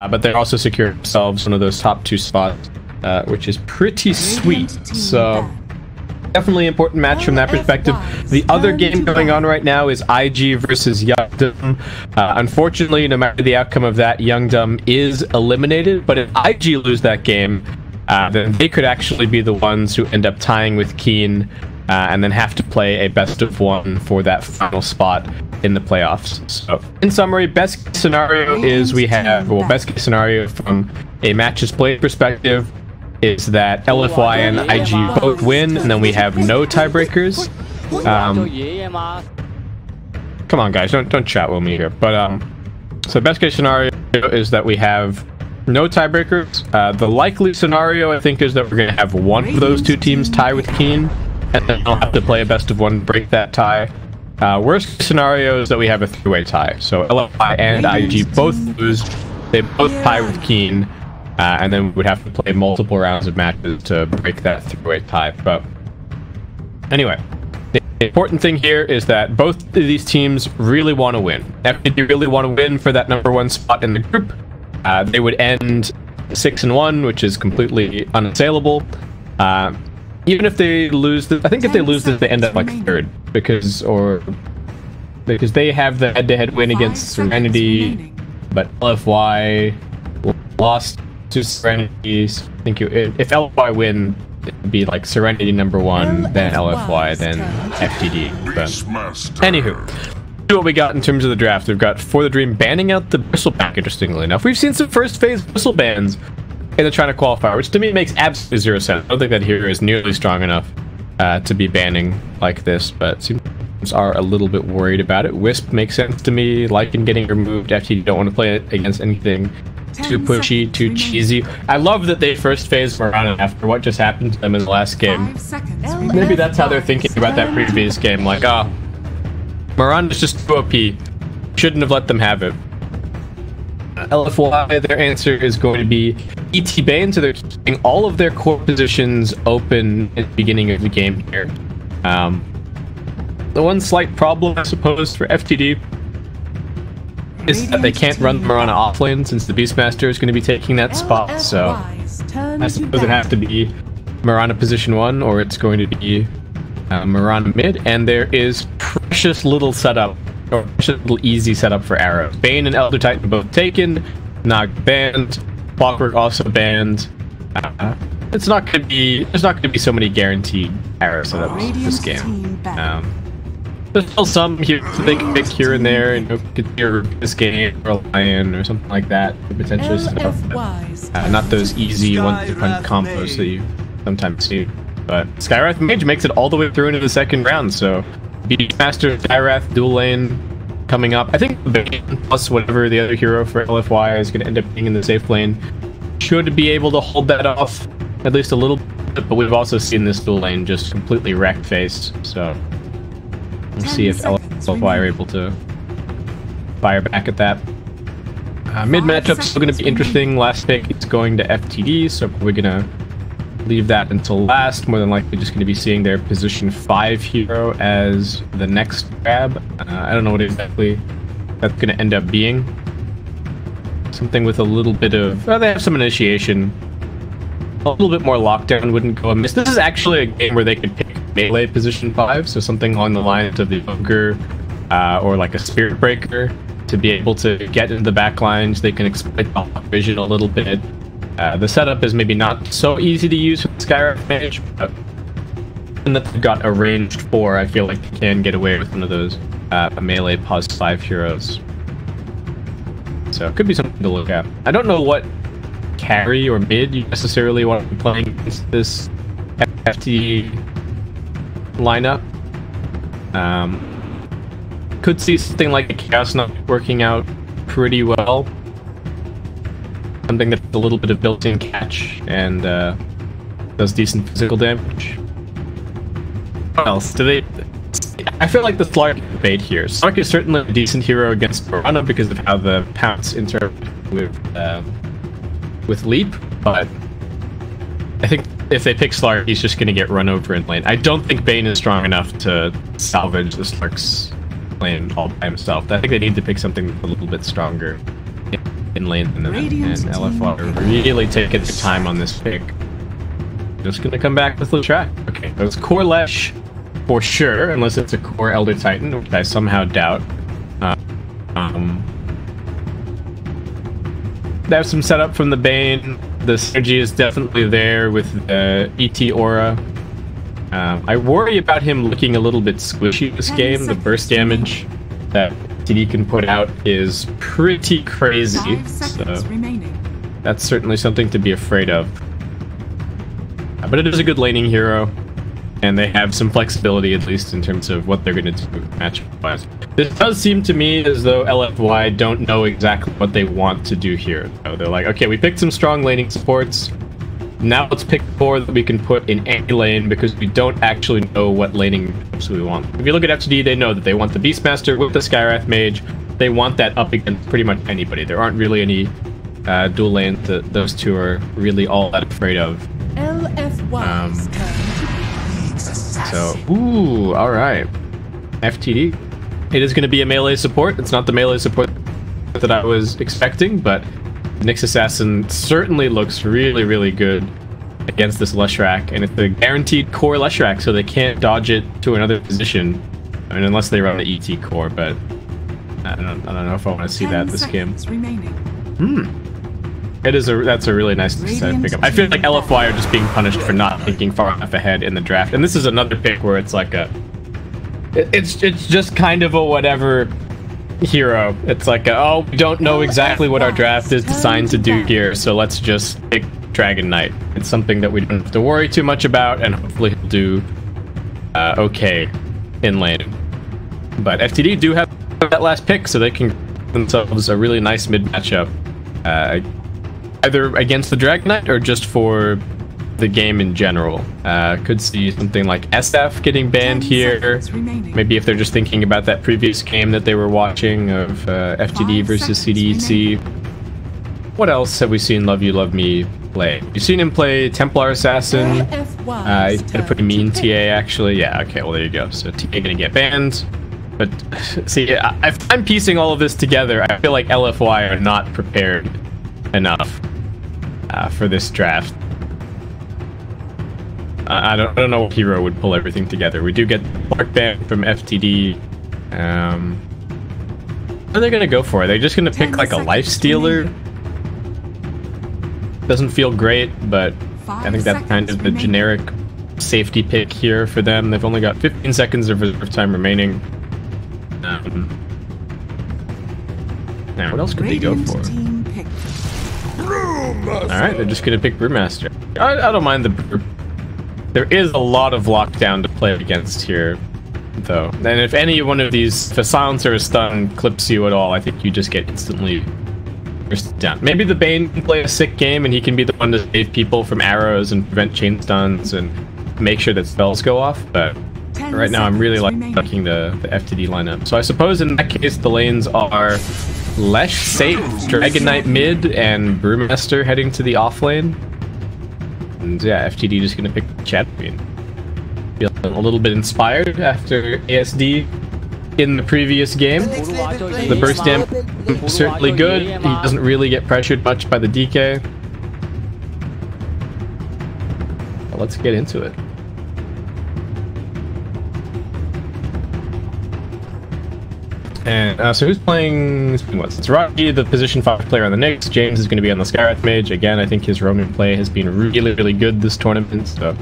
but they also secured themselves one of those top 2 spots, which is pretty sweet. So definitely important match from that perspective. The other game going on right now is IG versus Youngdom. Unfortunately, no matter the outcome of that, Youngdom is eliminated. But if IG lose that game, then they could actually be the ones who end up tying with Keen, and then have to play a best of 1 for that final spot in the playoffs. So, in summary, best case scenario is we have, well, best case scenario from a matches played perspective is that LFY and IG both win, and then we have no tiebreakers. Come on, guys, don't chat with me here. But so best case scenario is that we have no tiebreakers. The likely scenario, I think, is that we're going to have one of those 2 teams tie with Keen, and then I'll have to play a best of 1 to break that tie. Worst case scenario is that we have a 3-way tie. So LFI and IG both lose. They both tie with Keen. And then we would have to play multiple rounds of matches to break that 3-way tie. But anyway, the important thing here is that both of these teams really want to win. FPD really want to win for that #1 spot in the group. They would end 6-1, which is completely unassailable. Even if they lose, I think if they lose this, they end up like 3rd because they have the head-to-head win against Serenity, but LFY lost to Serenity. I think if LFY win, it'd be like Serenity #1, then LFY, then FTD. But anywho, what we got in terms of the draft, we've got For the Dream banning out the Bristleback. Interestingly enough, we've seen some first phase Bristle bans in the China Qualifier, which to me makes absolutely 0 sense. I don't think that hero is nearly strong enough to be banning like this, but teams are a little bit worried about it. Wisp makes sense to me. Lycan getting removed. FTD don't want to play it against anything too pushy, too cheesy. I love that they first phased Mirana after what just happened to them in the last game. Maybe that's how they're thinking about that previous game. Like, ah, Mirana's just too OP. Shouldn't have let them have it. LFY, their answer is going to be ET Bane, so they're keeping all of their core positions open at the beginning of the game here. The one slight problem, I suppose, for FTD is that they can't run Mirana offlane since the Beastmaster is going to be taking that spot, so I suppose it has to be Mirana position 1 or it's going to be Mirana mid, and there is precious little setup, or precious little easy setup for arrows. Bane and Elder Titan both taken, Nog banned, Clockwork also banned. There's not going to be so many guaranteed arrow setups this game. There's still some here that they can pick here and there, and get your this game or a lion or something like that to potentially set up. Not those easy one-punch combos that you sometimes see. But Skywrath Mage makes it all the way through into the 2nd round, so Beastmaster, Skywrath, dual lane coming up. I think Bane plus whatever the other hero for LFY is going to end up being in the safe lane should be able to hold that off at least a little bit, but we've also seen this dual lane just completely wrecked face, so we'll see if LFY are able to fire back at that. Mid matchup's still going to be interesting. Last pick is going to FTD, so we're going to leave that until last. More than likely just going to be seeing their position 5 hero as the next grab. I don't know what exactly that's going to end up being. Something with a little bit of... they have some initiation. A little bit more lockdown wouldn't go amiss. This is actually a game where they could pick melee position 5, so something along the lines of the Ogre or like a Spirit Breaker to be able to get into the back lines. They can exploit the Hawk vision a little bit. The setup is maybe not so easy to use with Skywrath Mage, but and that they've got a ranged 4, I feel like they can get away with one of those melee pos 5 heroes. So it could be something to look at. I don't know what carry or mid you necessarily want to be playing against this FT lineup. Could see something like a Chaos Knight working out pretty well. Something that's a little bit of built-in catch and does decent physical damage. What else? Do they... I feel like the Slark debate here. Slark is certainly a decent hero against Mirana because of how the pounce interact with Leap, but I think if they pick Slark, he's just going to get run over in lane. I don't think Bane is strong enough to salvage the Slark's lane all by himself. I think they need to pick something a little bit stronger. in lane than them, and LFY are really taking their time on this pick. Just gonna come back with the track. Okay, so it's core Lesh for sure, unless it's a core Elder Titan, which I somehow doubt. They have some setup from the Bane. The synergy is definitely there with the ET Aura. I worry about him looking a little bit squishy this game. The burst damage that TD can put out is pretty crazy, so that's certainly something to be afraid of. But it is a good laning hero, and they have some flexibility, at least in terms of what they're going to do match-wise. This does seem to me as though LFY don't know exactly what they want to do here. So they're like, okay, we picked some strong laning supports. Now let's pick 4 that we can put in any lane, because we don't actually know what laning we want. If you look at FTD, they know that they want the Beastmaster with the Skywrath Mage. They want that up against pretty much anybody. There aren't really any dual lanes that those two are really all that afraid of. So, ooh, alright. FTD. It is going to be a melee support. It's not the melee support that I was expecting, but Nyx Assassin certainly looks really, really good against this Leshrac, and it's a guaranteed core Leshrac, so they can't dodge it to another position. I mean, unless they run the ET core, but I don't know if I want to see that this game. That's a really nice pickup. I feel like LFY are just being punished for not thinking far enough ahead in the draft, and this is another pick where it's like it's just kind of a whatever hero. It's like oh, we don't know exactly what our draft is designed to do here, so let's just pick Dragon Knight. It's something that we don't have to worry too much about, and hopefully he'll do okay in lane. But FTD do have that last pick, so they can give themselves a really nice mid matchup, either against the Dragon Knight or just for the game in general. Could see something like SF getting banned here. Maybe if they're just thinking about that previous game that they were watching of FTD versus CDEC. What else have we seen Love You Love Me play? You've seen him play Templar Assassin. He's got a pretty mean TA actually. Yeah, okay, well there you go. So TA gonna get banned. But see, if I'm piecing all of this together, I feel like LFY are not prepared enough for this draft. I don't know what hero would pull everything together. We do get Clark ban from FTD. What are they gonna go for? Are they just gonna pick like a life stealer? Doesn't feel great, but I think that's kind of the generic safety pick here for them. They've only got 15 seconds of reserve time remaining. Now, what else could they go for? Alright, they're just gonna pick Brewmaster. I don't mind the Brew. There is a lot of lockdown to play against here, though. And if any one of these, if a silencer or stun clips you at all, I think you just get instantly down. Maybe the Bane can play a sick game and he can be the one to save people from arrows and prevent chain stuns and make sure that spells go off, but right now I'm really liking the FTD lineup. So I suppose in that case the lanes are Lesh safe, Dragon Knight mid, and Brewmaster heading to the off lane. And yeah, FTD just gonna pick Chad Queen. Feeling a little bit inspired after ASD in the previous game. The burst damage is certainly good. He doesn't really get pressured much by the DK. Well, let's get into it. And so who's playing what? It's Rocky, the position 5 player on the Nyx. James is going to be on the Skywrath Mage. Again, I think his roaming play has been really, really good this tournament. So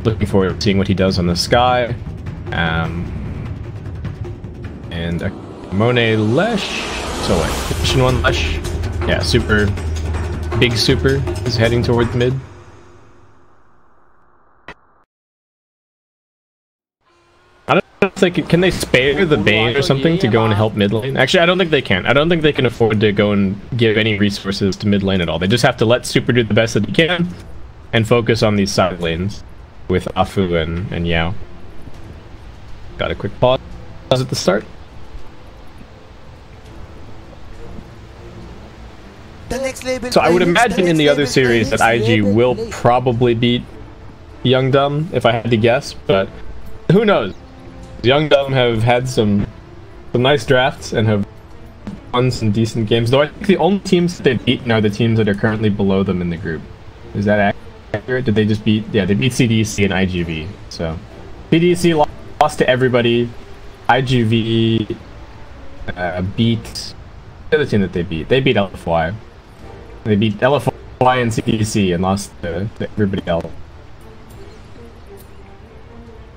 looking forward to seeing what he does on the Sky. And a Monet Lesh. So what? Position 1 Lesh. Yeah, super. Big super is heading towards mid. Can they spare the Bane or something to go and help mid lane? Actually, I don't think they can. I don't think they can afford to go and give any resources to mid lane at all. They just have to let Super do the best that he can and focus on these side lanes with Afu and Yao. Got a quick pause at the start. So I would imagine in the other series that IG will probably beat Young Dumb, if I had to guess, but who knows? Young Dumb have had some nice drafts and have won some decent games, though I think the only teams that they've beaten are the teams that are currently below them in the group. Is that accurate? Did they just beat... Yeah, they beat CDC and IGV. So, CDC lost to everybody. IGV beat... The other team that they beat LFY. They beat LFY and CDC and lost to everybody else.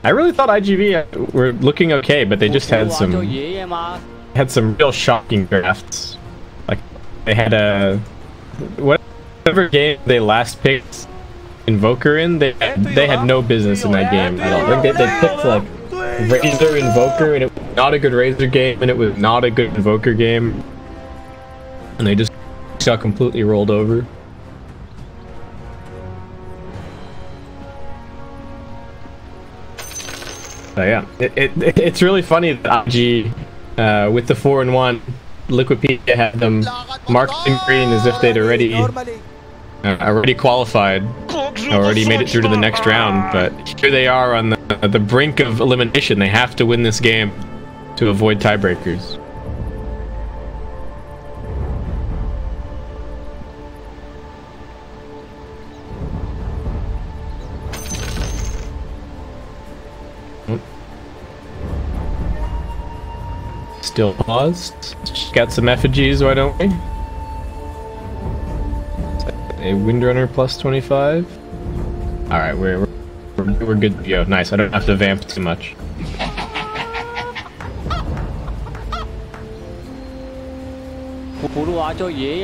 I really thought IGV were looking okay, but they just had some real shocking drafts. Like they had whatever game they last picked Invoker in, they had no business in that game at all. Like they picked like Razor Invoker, and it was not a good Razor game, and it was not a good Invoker game, and they just got completely rolled over. So yeah, it's really funny that IG, with the 4-1, Liquipedia had them marked in green as if they'd already qualified, already made it through to the next round. But here they are on the brink of elimination. They have to win this game to avoid tiebreakers. Still paused. Got some effigies, why don't we? A Windrunner plus 25. Alright, we're good to go. Nice, I don't have to vamp too much.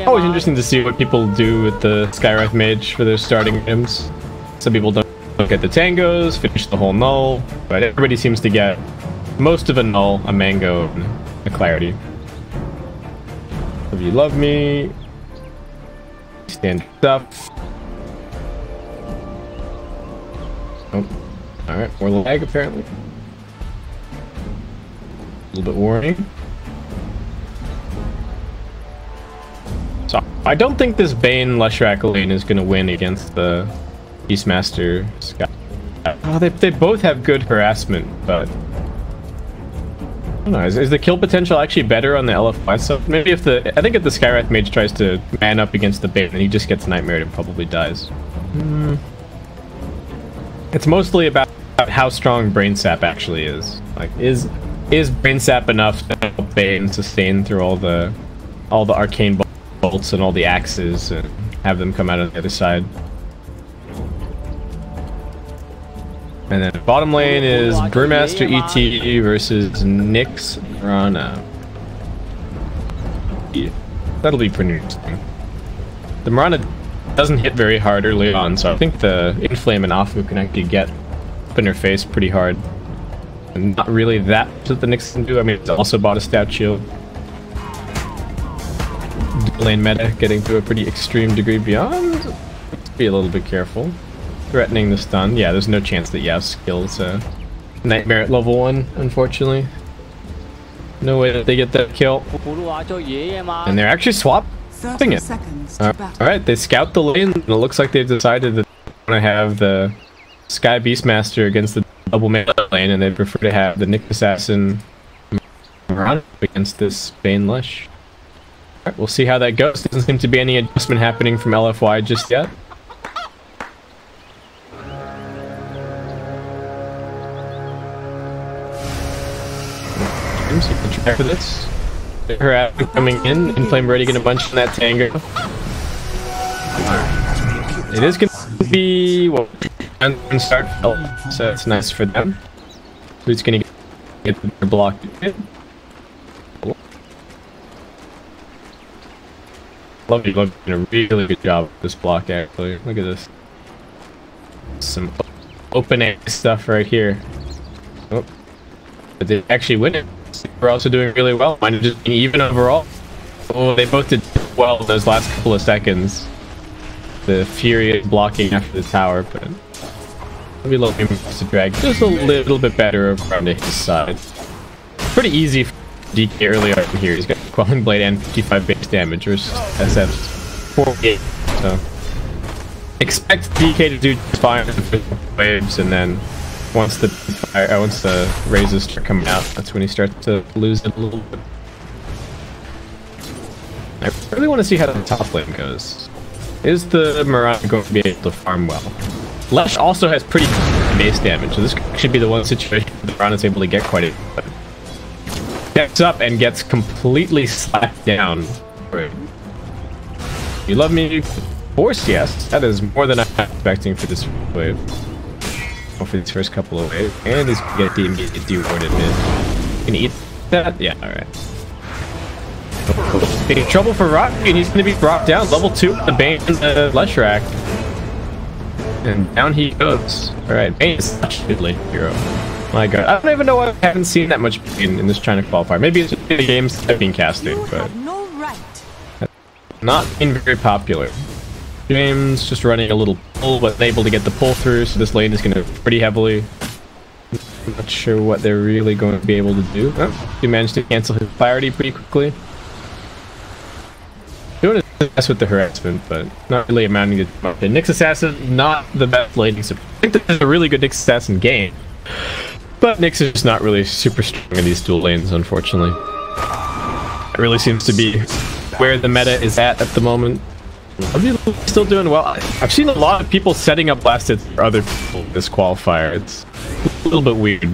Always interesting to see what people do with the Skywrath Mage for their starting items. Some people don't get the tangos, finish the whole null, but everybody seems to get most of a null, a mango, and a clarity. If you love me, stand up. Oh, alright, more lag apparently. A little bit warning. So, I don't think this Bane Leshrac lane is going to win against the Beastmaster Sky. Oh, they both have good harassment, but I don't know, is the kill potential actually better on the LFY stuff? Maybe if I think if the Skywrath Mage tries to man up against the Bane, then he just gets nightmared and probably dies. It's mostly about how strong Brain Sap actually is. Like, is Brain Sap enough to help Bane sustain through all the arcane bolts and all the axes and have them come out on the other side? And then bottom lane is Brewmaster ET versus Nyx Rana. Yeah, that'll be pretty interesting. The Mirana doesn't hit very hard early on, so I think the Inflame and Afu can actually get up in her face pretty hard. And not really that what the Nyx can do. I mean, it's also bought a stat shield. Lane meta getting to a pretty extreme degree beyond. Let's be a little bit careful. Threatening the stun. Yeah, there's no chance that Yav's kills Nightmare at level 1, unfortunately. No way that they get that kill. And they're actually swapping it. Alright, they scout the lane, and it looks like they've decided that they want to have the Sky Beastmaster against the double melee lane, and they prefer to have the Nyx Assassin run against this Bane Lush. Alright, we'll see how that goes. Doesn't seem to be any adjustment happening from LFY just yet. So you can try for this. Her coming in, Inflame ready, gonna bunch on that Tango. It is gonna be and start, so it's nice for them. Who's gonna get the block? Love you, doing a really good job with this block actually. Look at this. Some open air stuff right here. Oh. But they actually win it. We're also doing really well. Mine just being even overall. Oh, they both did well those last couple of seconds. The Fury is blocking after the tower, but maybe let me to drag just a little bit better around to his side. Pretty easy for DK early on here. He's got Quelling Blade and 55 base damage versus SF's 48. So expect DK to do fine in waves, and then once the razors start coming out, that's when he starts to lose it a little bit. I really want to see how the top lane goes. Is the Mirana going to be able to farm well? Lesh also has pretty base damage, so this should be the one situation where Mirana's able to get quite a bit. Steps up and gets completely slapped down. Right. You love me? Force, yes. That is more than I'm expecting for this wave. Or for these first couple of waves. And he's gonna get the immediate de-warded mid. Gonna eat that? Yeah, alright. Big trouble for Rock, and he's gonna be brought down. Level 2 with the Bane and the Leshrac. And down he goes. Alright, Bane is such a good late hero. My god. I don't even know why I haven't seen that much Bane in this China qualifier. Maybe it's just the games I've been casting, but not being very popular. James just running a little pull, but able to get the pull through, so this lane is going to pretty heavily. I'm not sure what they're really going to be able to do. Oh, he managed to cancel his priority pretty quickly. Doing his best with the harassment, but not really amounting to much. And Nyx Assassin, not the best laning support. I think there's a really good Nyx Assassin game, but Nyx is just not really super strong in these dual lanes, unfortunately. It really seems to be where the meta is at the moment. Are people still doing well? I've seen a lot of people setting up blast hits for other people in this qualifier. It's a little bit weird. A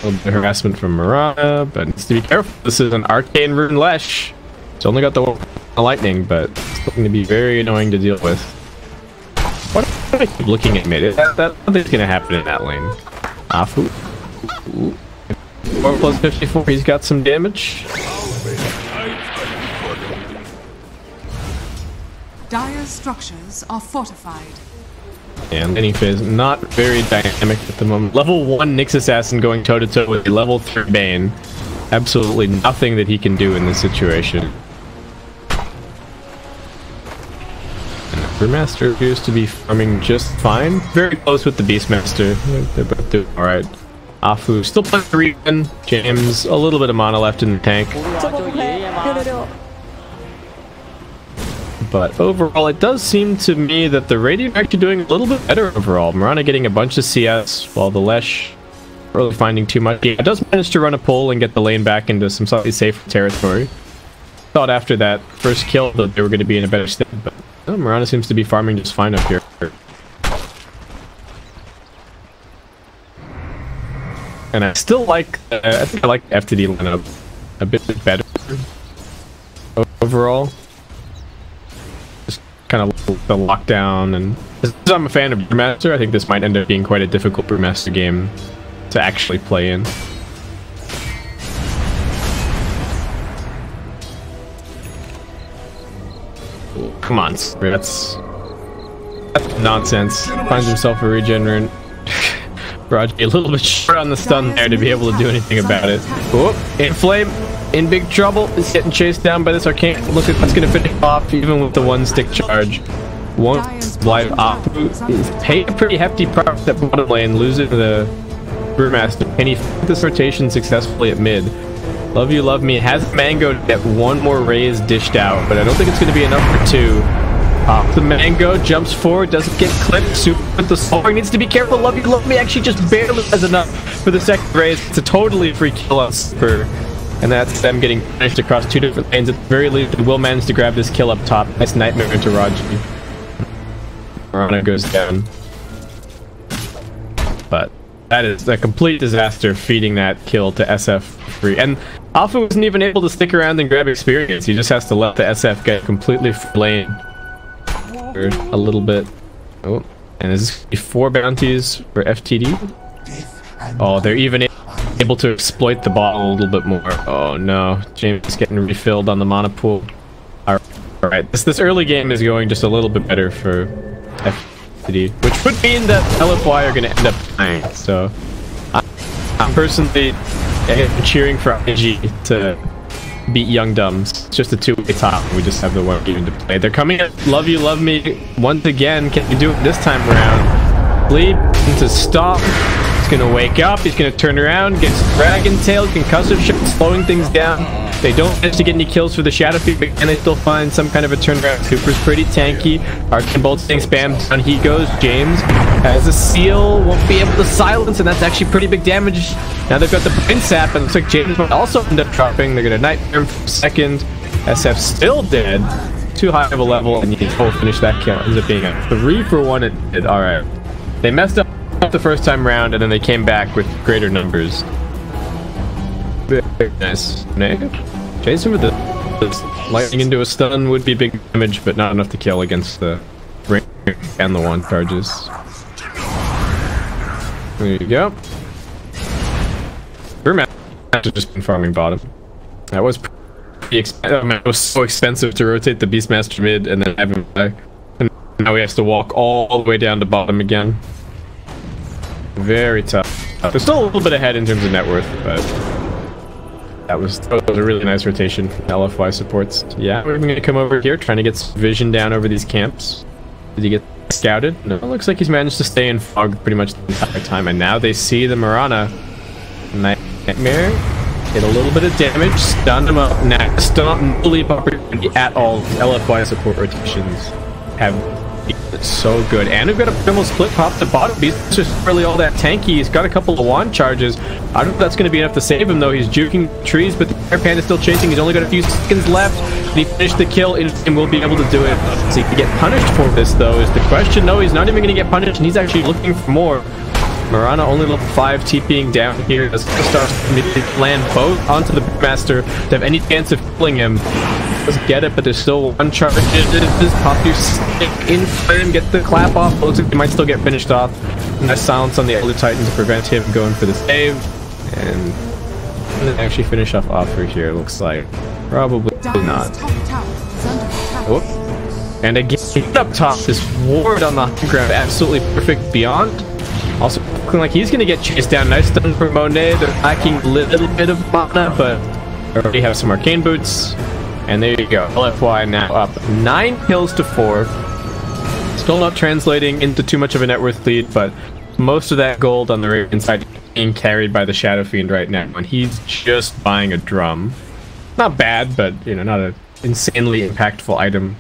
little bit of harassment from Mirana, but needs to be careful. This is an Arcane Rune Lesh. It's only got the lightning, but it's going to be very annoying to deal with. What if I keep looking at mid? Nothing's going to happen in that lane. Afu. 4 plus 54, he's got some damage. Dire structures are fortified. And any phase not very dynamic at the moment. Level 1 Nyx Assassin going toe-to-toe with a level 3 Bane. Absolutely nothing that he can do in this situation. And the Brewmaster appears to be farming just fine. Very close with the Beastmaster. They're both doing alright. Afu still playing the Regan. James, a little bit of mana left in the tank. But overall, it does seem to me that the Radiant are actually doing a little bit better overall. Mirana getting a bunch of CS, while the Lesh really finding too much. Yeah, it does manage to run a pull and get the lane back into some slightly safer territory. Thought after that first kill that they were going to be in a better state, but Mirana seems to be farming just fine up here. And I still like, I think I like the FTD lineup a bit better overall. Just kind of the lockdown, and as I'm a fan of Brewmaster, I think this might end up being quite a difficult Brewmaster game to actually play in. Come on, that's nonsense. Finds himself a regenerant. Raji a little bit short on the stun there to be able to do anything about it. Oh, Inflame in big trouble. Is getting chased down by this arcane. Look at that's gonna finish off even with the one stick charge. Won't live off. He's paid a pretty hefty price at bottom lane, losing the Brewmaster. And he finished this rotation successfully at mid. Love you, love me. Has Mango to get one more raise dished out, but I don't think it's gonna be enough for two. The Mango jumps forward, doesn't get clipped. Super with the solar, needs to be careful. Love you, love me. Actually, just barely has enough for the second raise. It's a totally free kill on Super, and that's them getting punished across two different lanes. At the very least, they will manage to grab this kill up top. Nice nightmare into Raji. Mirana goes down, but that is a complete disaster feeding that kill to SF free. And Alpha wasn't even able to stick around and grab experience. He just has to let the SF get completely free lane. A little bit. Oh, and is this 4 bounties for FTD? Oh, they're even able to exploit the bottle a little bit more. Oh no, James is getting refilled on the mana pool. Alright, this early game is going just a little bit better for FTD, which would mean that LFY are going to end up dying. So I'm personally cheering for IG to beat Young Dumbs. It's just a two-way top. We just have the one game to play. They're coming in. Love you, love me. Once again, can you do it this time around? Sleep into stop. He's gonna wake up. He's gonna turn around. Gets Dragon Tail, concussive shot, slowing things down. They don't manage to get any kills for the Shadow Fiend, but can they still find some kind of a turnaround? Cooper's pretty tanky. Arcane Bolt's getting spammed. Down he goes. James has a seal, won't be able to silence, and that's actually pretty big damage. Now they've got the Brain Sap, and it looks like James might also end up dropping. They're going to Nightmare for a second. SF still dead. Too high of a level, and you can finish that kill. Ends up being a 3 for 1. It did. Alright. They messed up the first time round, and then they came back with greater numbers. Very nice. Chasing with the lightning into a stun would be big damage, but not enough to kill against the ring and the wand charges. There you go. Brewmaster has just been farming bottom. That was pretty expensive. It was so expensive to rotate the Beastmaster mid and then have him back. And now he has to walk all the way down to bottom again. Very tough. They're still a little bit ahead in terms of net worth, but that was a really nice rotation from LFY supports. Yeah, we're going to come over here, trying to get some vision down over these camps. Did he get scouted? No, it looks like he's managed to stay in fog pretty much the entire time. And now they see the Marana. Nightmare. Hit a little bit of damage, stunned him up. Now, stun no leap opportunity at all. LFY support rotations have been so good. And we've got a primal split pop to bottom. He's just really all that tanky. He's got a couple of wand charges. I don't know if that's going to be enough to save him, though. He's juking trees, but the Fire Panda is still chasing. He's only got a few seconds left. Can he finish the kill? And will be able to do it. So he can get punished for this, though, is the question. No, he's not even going to get punished, and he's actually looking for more. Marana only level 5 TPing down here. Does land both onto the Master to have any chance of killing him. Doesn't get it, but there's still one charge. Just pop your stick in frame, get the clap off. Looks like he might still get finished off. Nice silence on the Elder Titan to prevent him going for the save. And then actually finish off offer here, looks like. Probably not. Oh. And again, up top, this ward on the high ground, absolutely perfect beyond. Also, looking like he's going to get chased down. Nice stun for Monet. They're lacking a little bit of mana, but they already have some arcane boots. And there you go. LFY now up 9 kills to 4. Still not translating into too much of a net worth lead, but most of that gold on the right side being carried by the Shadow Fiend right now. And he's just buying a drum. Not bad, but, you know, not an insanely impactful item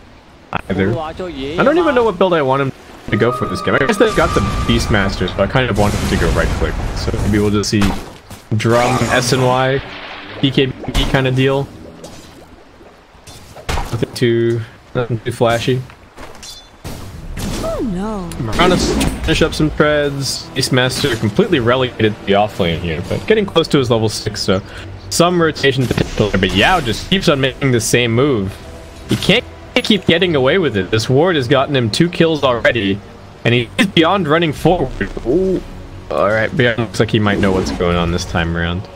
either. I don't even know what build I want him to go for this game. I guess they've got the Beastmaster, so I kind of want him to go right click. So maybe we'll just see drum SNY BKB kind of deal. Nothing too flashy. Oh no. Marana finish up some treads. Beastmaster completely relegated to the offlane here, but getting close to his level 6, so some rotation potential there. But Yao just keeps on making the same move. He can't keep getting away with it. This ward has gotten him 2 kills already, and he's beyond running forward. Ooh. Alright, Beyond looks like he might know what's going on this time around.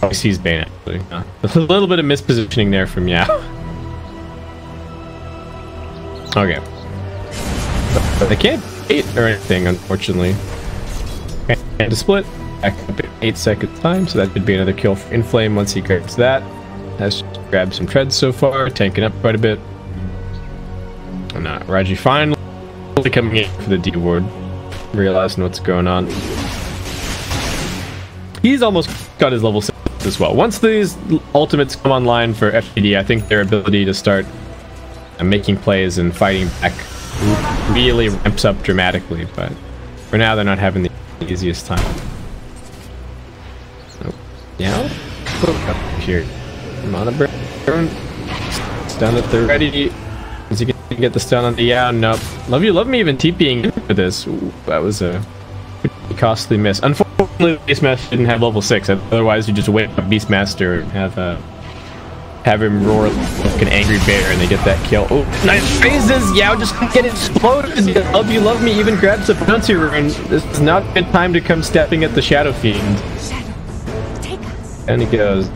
Oh, he sees Bane actually. A little bit of mispositioning there from Yao. Okay. But they can't bait or anything, unfortunately. And to split. Back up in 8 seconds time, so that could be another kill for Inflame once he grabs that. Has grabbed some treads so far, tanking up quite a bit. And Raji finally coming in for the D ward, realizing what's going on. He's almost got his level 6 as well. Once these ultimates come online for FPD, I think their ability to start making plays and fighting back really ramps up dramatically, but for now they're not having the easiest time. Nope. Yeah, up here. Mana burn. Stun if they're ready. Is he gonna get the stun on the Yao? Nope. Love me even TPing into this. Ooh, that was a pretty costly miss. Unfortunately, Beastmaster didn't have level 6. Otherwise, you just wake up Beastmaster and have him roar like an angry bear, and they get that kill. Oh, nice phrases! Yao just get exploded. Love me even grabs a bouncy rune. This is not a good time to come stepping at the Shadow Fiend. And he goes.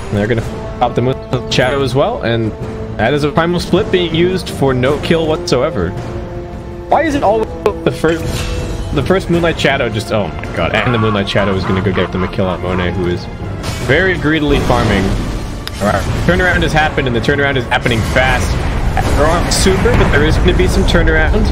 And they're gonna pop the Moonlight Shadow as well, and that is a primal split being used for no kill whatsoever. Why is it always the first Moonlight Shadow just, oh my god, and the Moonlight Shadow is gonna go get them a kill on Monet, who is very greedily farming. Alright, turnaround has happened, and the turnaround is happening fast. There aren't super, but there is gonna be some turnaround.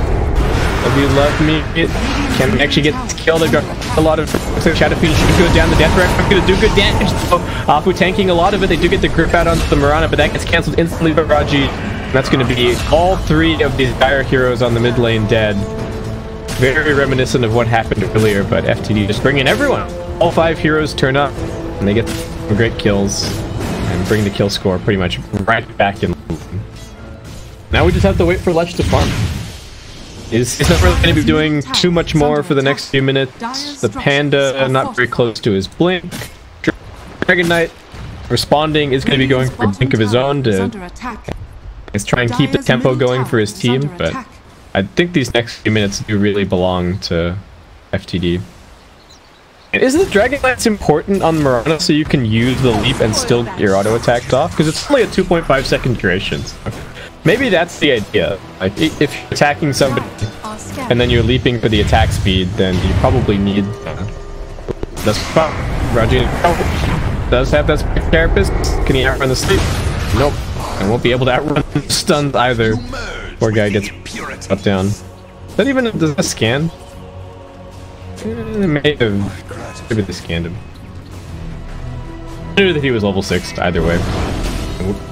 If you love me, it can actually get killed. They've got a lot of Shadow Fiend should go down the death rack. I'm gonna do good damage. So Afu tanking a lot of it. They do get the grip out onto the Mirana, but that gets cancelled instantly by Raji. And that's gonna be all three of these dire heroes on the mid lane dead. Very reminiscent of what happened earlier, but FTD just bring in everyone. All 5 heroes turn up, and they get some great kills and bring the kill score pretty much right back in. Now we just have to wait for Lech to farm. He's not really going to be doing too much more for the next few minutes. The Panda not very close to his blink. Dragon Knight responding is going to be going for a blink of his own to try and keep the tempo going for his team, but I think these next few minutes do really belong to FTD. And isn't the Dragon Knight's important on Mirana so you can use the leap and still get your auto attack off? Because it's only a 2.5 second duration. So maybe that's the idea. Like, if you're attacking somebody and then you're leaping for the attack speed, then you probably need the spot. Raji does have that therapist. Can he outrun the sleep? Nope. I won't be able to outrun stunned either. Poor guy gets up down. Is that even does that scan? Maybe they scanned him. I knew that he was level 6 either way.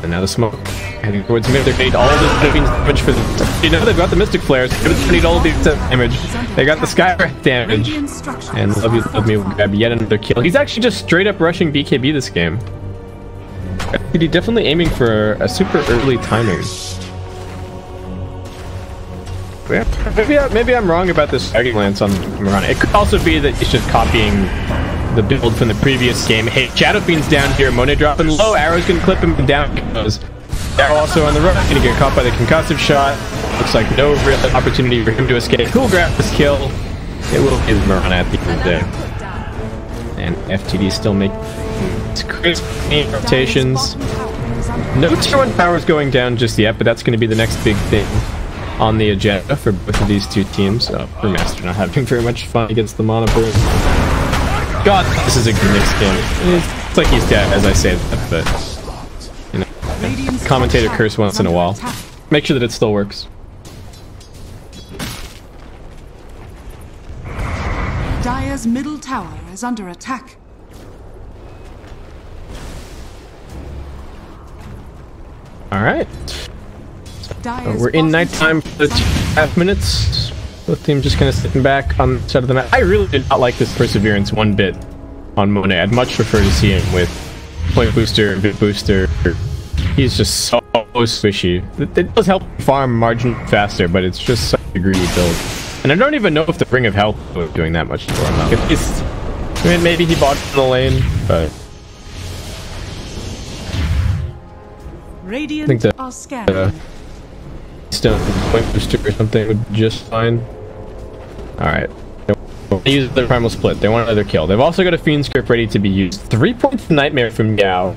And now the smoke heading towards mid. They made all of the damage for the. You know, they've got the Mystic Flares. They need all of the damage. They got the Skywrath damage. And Love Me will grab yet another kill. He's actually just straight up rushing BKB this game. He's definitely aiming for a super early timing. Maybe I'm wrong about this Dragon Lance on Mirana. It could also be that he's just copying the build from the previous game. Hey, Shadow Fiend's down here. Monet dropping low. Arrow's gonna clip him and down he goes. Arrow also on the run. Gonna get caught by the concussive shot. Looks like no real opportunity for him to escape. Who'll grab this kill? It will give Mirana at the end of the day. And FTD still making crisp rotations. No tier 1 powers going down just yet, but that's gonna be the next big thing on the agenda for both of these two teams. Brewmaster not having very much fun against the Mana Brew. God, this is a good Knicks game. It's like he's dead, as I say that, but you know, commentator curse once in a while. Make sure that it still works. Dire's middle tower is under attack. Alright. We're in nighttime for the 2.5 minutes. Both teams just kind of sitting back on the side of the map. I really did not like this Perseverance one bit on Monet. I'd much prefer to see him with Point Booster, Bit Booster. He's just so squishy. It does help farm margin faster, but it's just such a greedy build. And I don't even know if the Ring of Health was doing that much for him. At least, I mean, maybe he bought in the lane, but I think the Stone Point Booster or something would just fine. Alright. They use their Primal Split. They want another kill. They've also got a Fiend Script ready to be used. 3 points of Nightmare from Yao.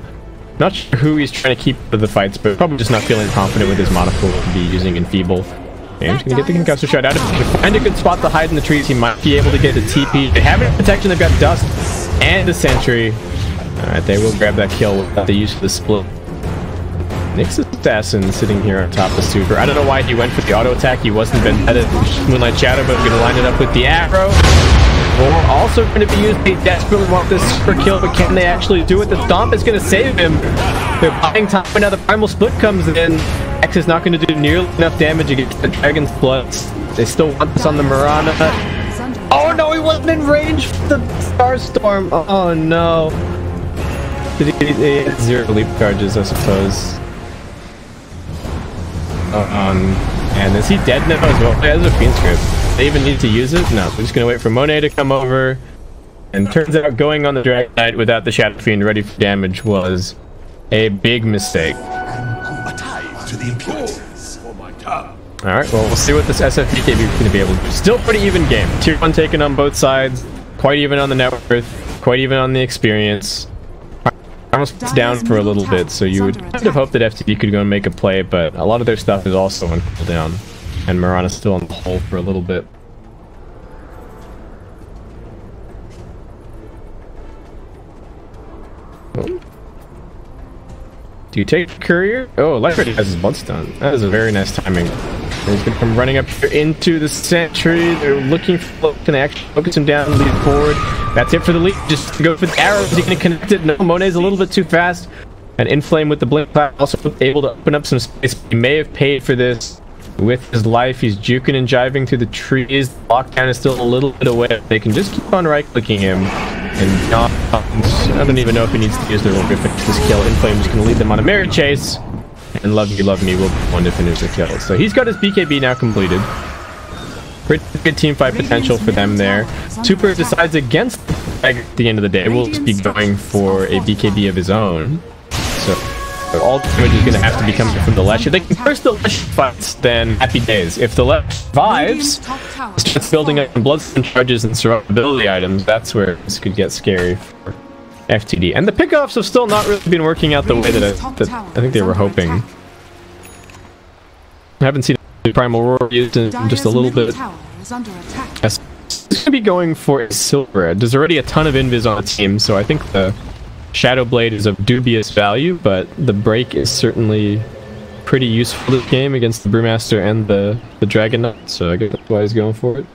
Not sure who he's trying to keep for the fights, but probably just not feeling confident with his mana pool to be using Enfeeble. And he's gonna get the concussive shot out of it. To find a good spot to hide in the trees, he might be able to get the TP. They have protection, they've got Dust and the Sentry. Alright, they will grab that kill without the use of the split. Nyx Assassin sitting here on top of Super. I don't know why he went for the auto attack. He wasn't vendetta Moonlight Shadow, but we're gonna line it up with the arrow. Or also going to be used. They desperately want this super kill, but can they actually do it? The Stomp is going to save him. They're buying time, and now the Primal Split comes in. X is not going to do nearly enough damage against the Dragon's Bloods. They still want this on the Mirana. Oh no, he wasn't in range for the Starstorm. Oh no. Did he had 0 leap charges, I suppose. And is he dead now as well? He has a Fiend Script. They even need to use it? No, we're just gonna wait for Monet to come over. And turns out going on the Dragon Knight without the Shadow Fiend ready for damage was a big mistake. Alright, well, we'll see what this SFPKB is gonna be able to do. Still pretty even game. Tier 1 taken on both sides. Quite even on the net worth. Quite even on the experience. Almost down for a little bit, so you would kind of hope that FTD could go and make a play, but a lot of their stuff is also on cooldown. And Mirana's still on the hole for a little bit. Oh. Do you take Courier? Oh, Light already has his Bloodstone. That is a very nice timing. He's going to come running up here into the sentry. They're looking for can actually focus him down and lead forward. That's it for the lead. Just to go for the arrow. Is he going to connect it? No, Monet's a little bit too fast. And Inflame with the blink cloud also able to open up some space. He may have paid for this with his life. He's juking and jiving through the trees. The lockdown is still a little bit away. They can just keep on right-clicking him. And I don't even know if he needs to use their rope to finish this kill. Inflame is going to lead them on a merry chase. And Love You Love Me will be one to finish the kill. So he's got his BKB now completed. Pretty good team fight potential for them there. Super decides against the flag at the end of the day. We'll just be going for a BKB of his own. So all damage is going to have to be coming from the Lesh. If they can curse the Lesh fights, then happy days. If the Lesh survives, starts building up Bloodstone charges and survivability items, that's where this could get scary for FTD. And the pickoffs have still not really been working out the way that I think they were hoping. I haven't seen Primal Roar used in just a little bit. Yes. He's going to be going for a Silver Edge. There's already a ton of invis on the team, so I think the Shadow Blade is of dubious value, but the break is certainly pretty useful this game against the Brewmaster and the Dragon Knight, so I guess that's why he's going for it.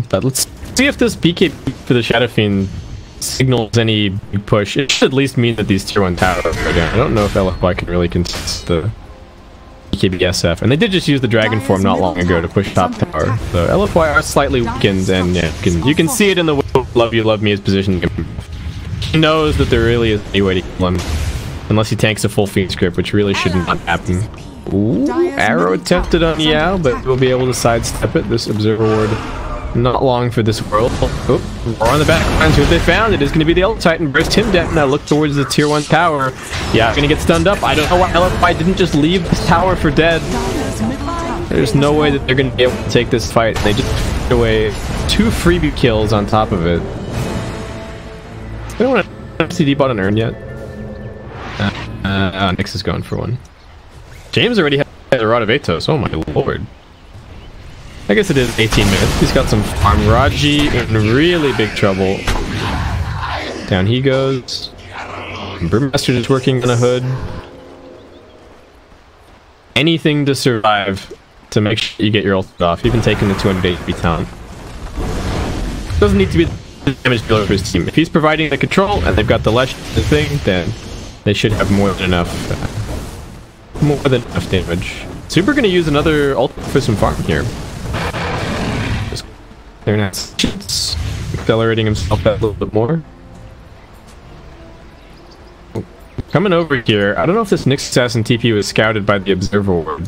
But let's see if this BKB for the Shadow Fiend signals any big push. It should at least mean that these tier 1 towers are down. I don't know if LFY can really contest the BKB SF, and they did just use the Dragon form not long ago to push top tower. So LFY are slightly weakened, and yeah, you can see it in the way Love You Love Me is positioning him. He knows that there really isn't any way to kill him unless he tanks a full Fiend script, which really should not happen. Ooh, arrow attempted on Yao, but we'll be able to sidestep it. This Observer Ward not long for this world. Oh, we're on the back line. See what they found. It is going to be the Elk Titan. Burst him down. Now look towards the tier 1 tower. Yeah, going to get stunned up. I don't know why LFI didn't just leave this tower for dead. There's no way that they're going to be able to take this fight. They just took away 2 freebie kills on top of it. I don't want to FCD bot an urn yet. Nyx is going for one. James already has a Rod of Atos. Oh my lord. I guess it is 18 minutes. He's got some farm. Raji in really big trouble. Down he goes. Brewmaster just working on a hood. Anything to survive to make sure you get your ult off. Even taking the 200 HP talent. Doesn't need to be the damage dealer for his team. If he's providing the control and they've got the Lesh thing, then they should have more than enough damage. Super gonna use another ult for some farm here. They're not accelerating himself out a little bit more. Coming over here, I don't know if this Nyx Assassin TP was scouted by the Observer Ward.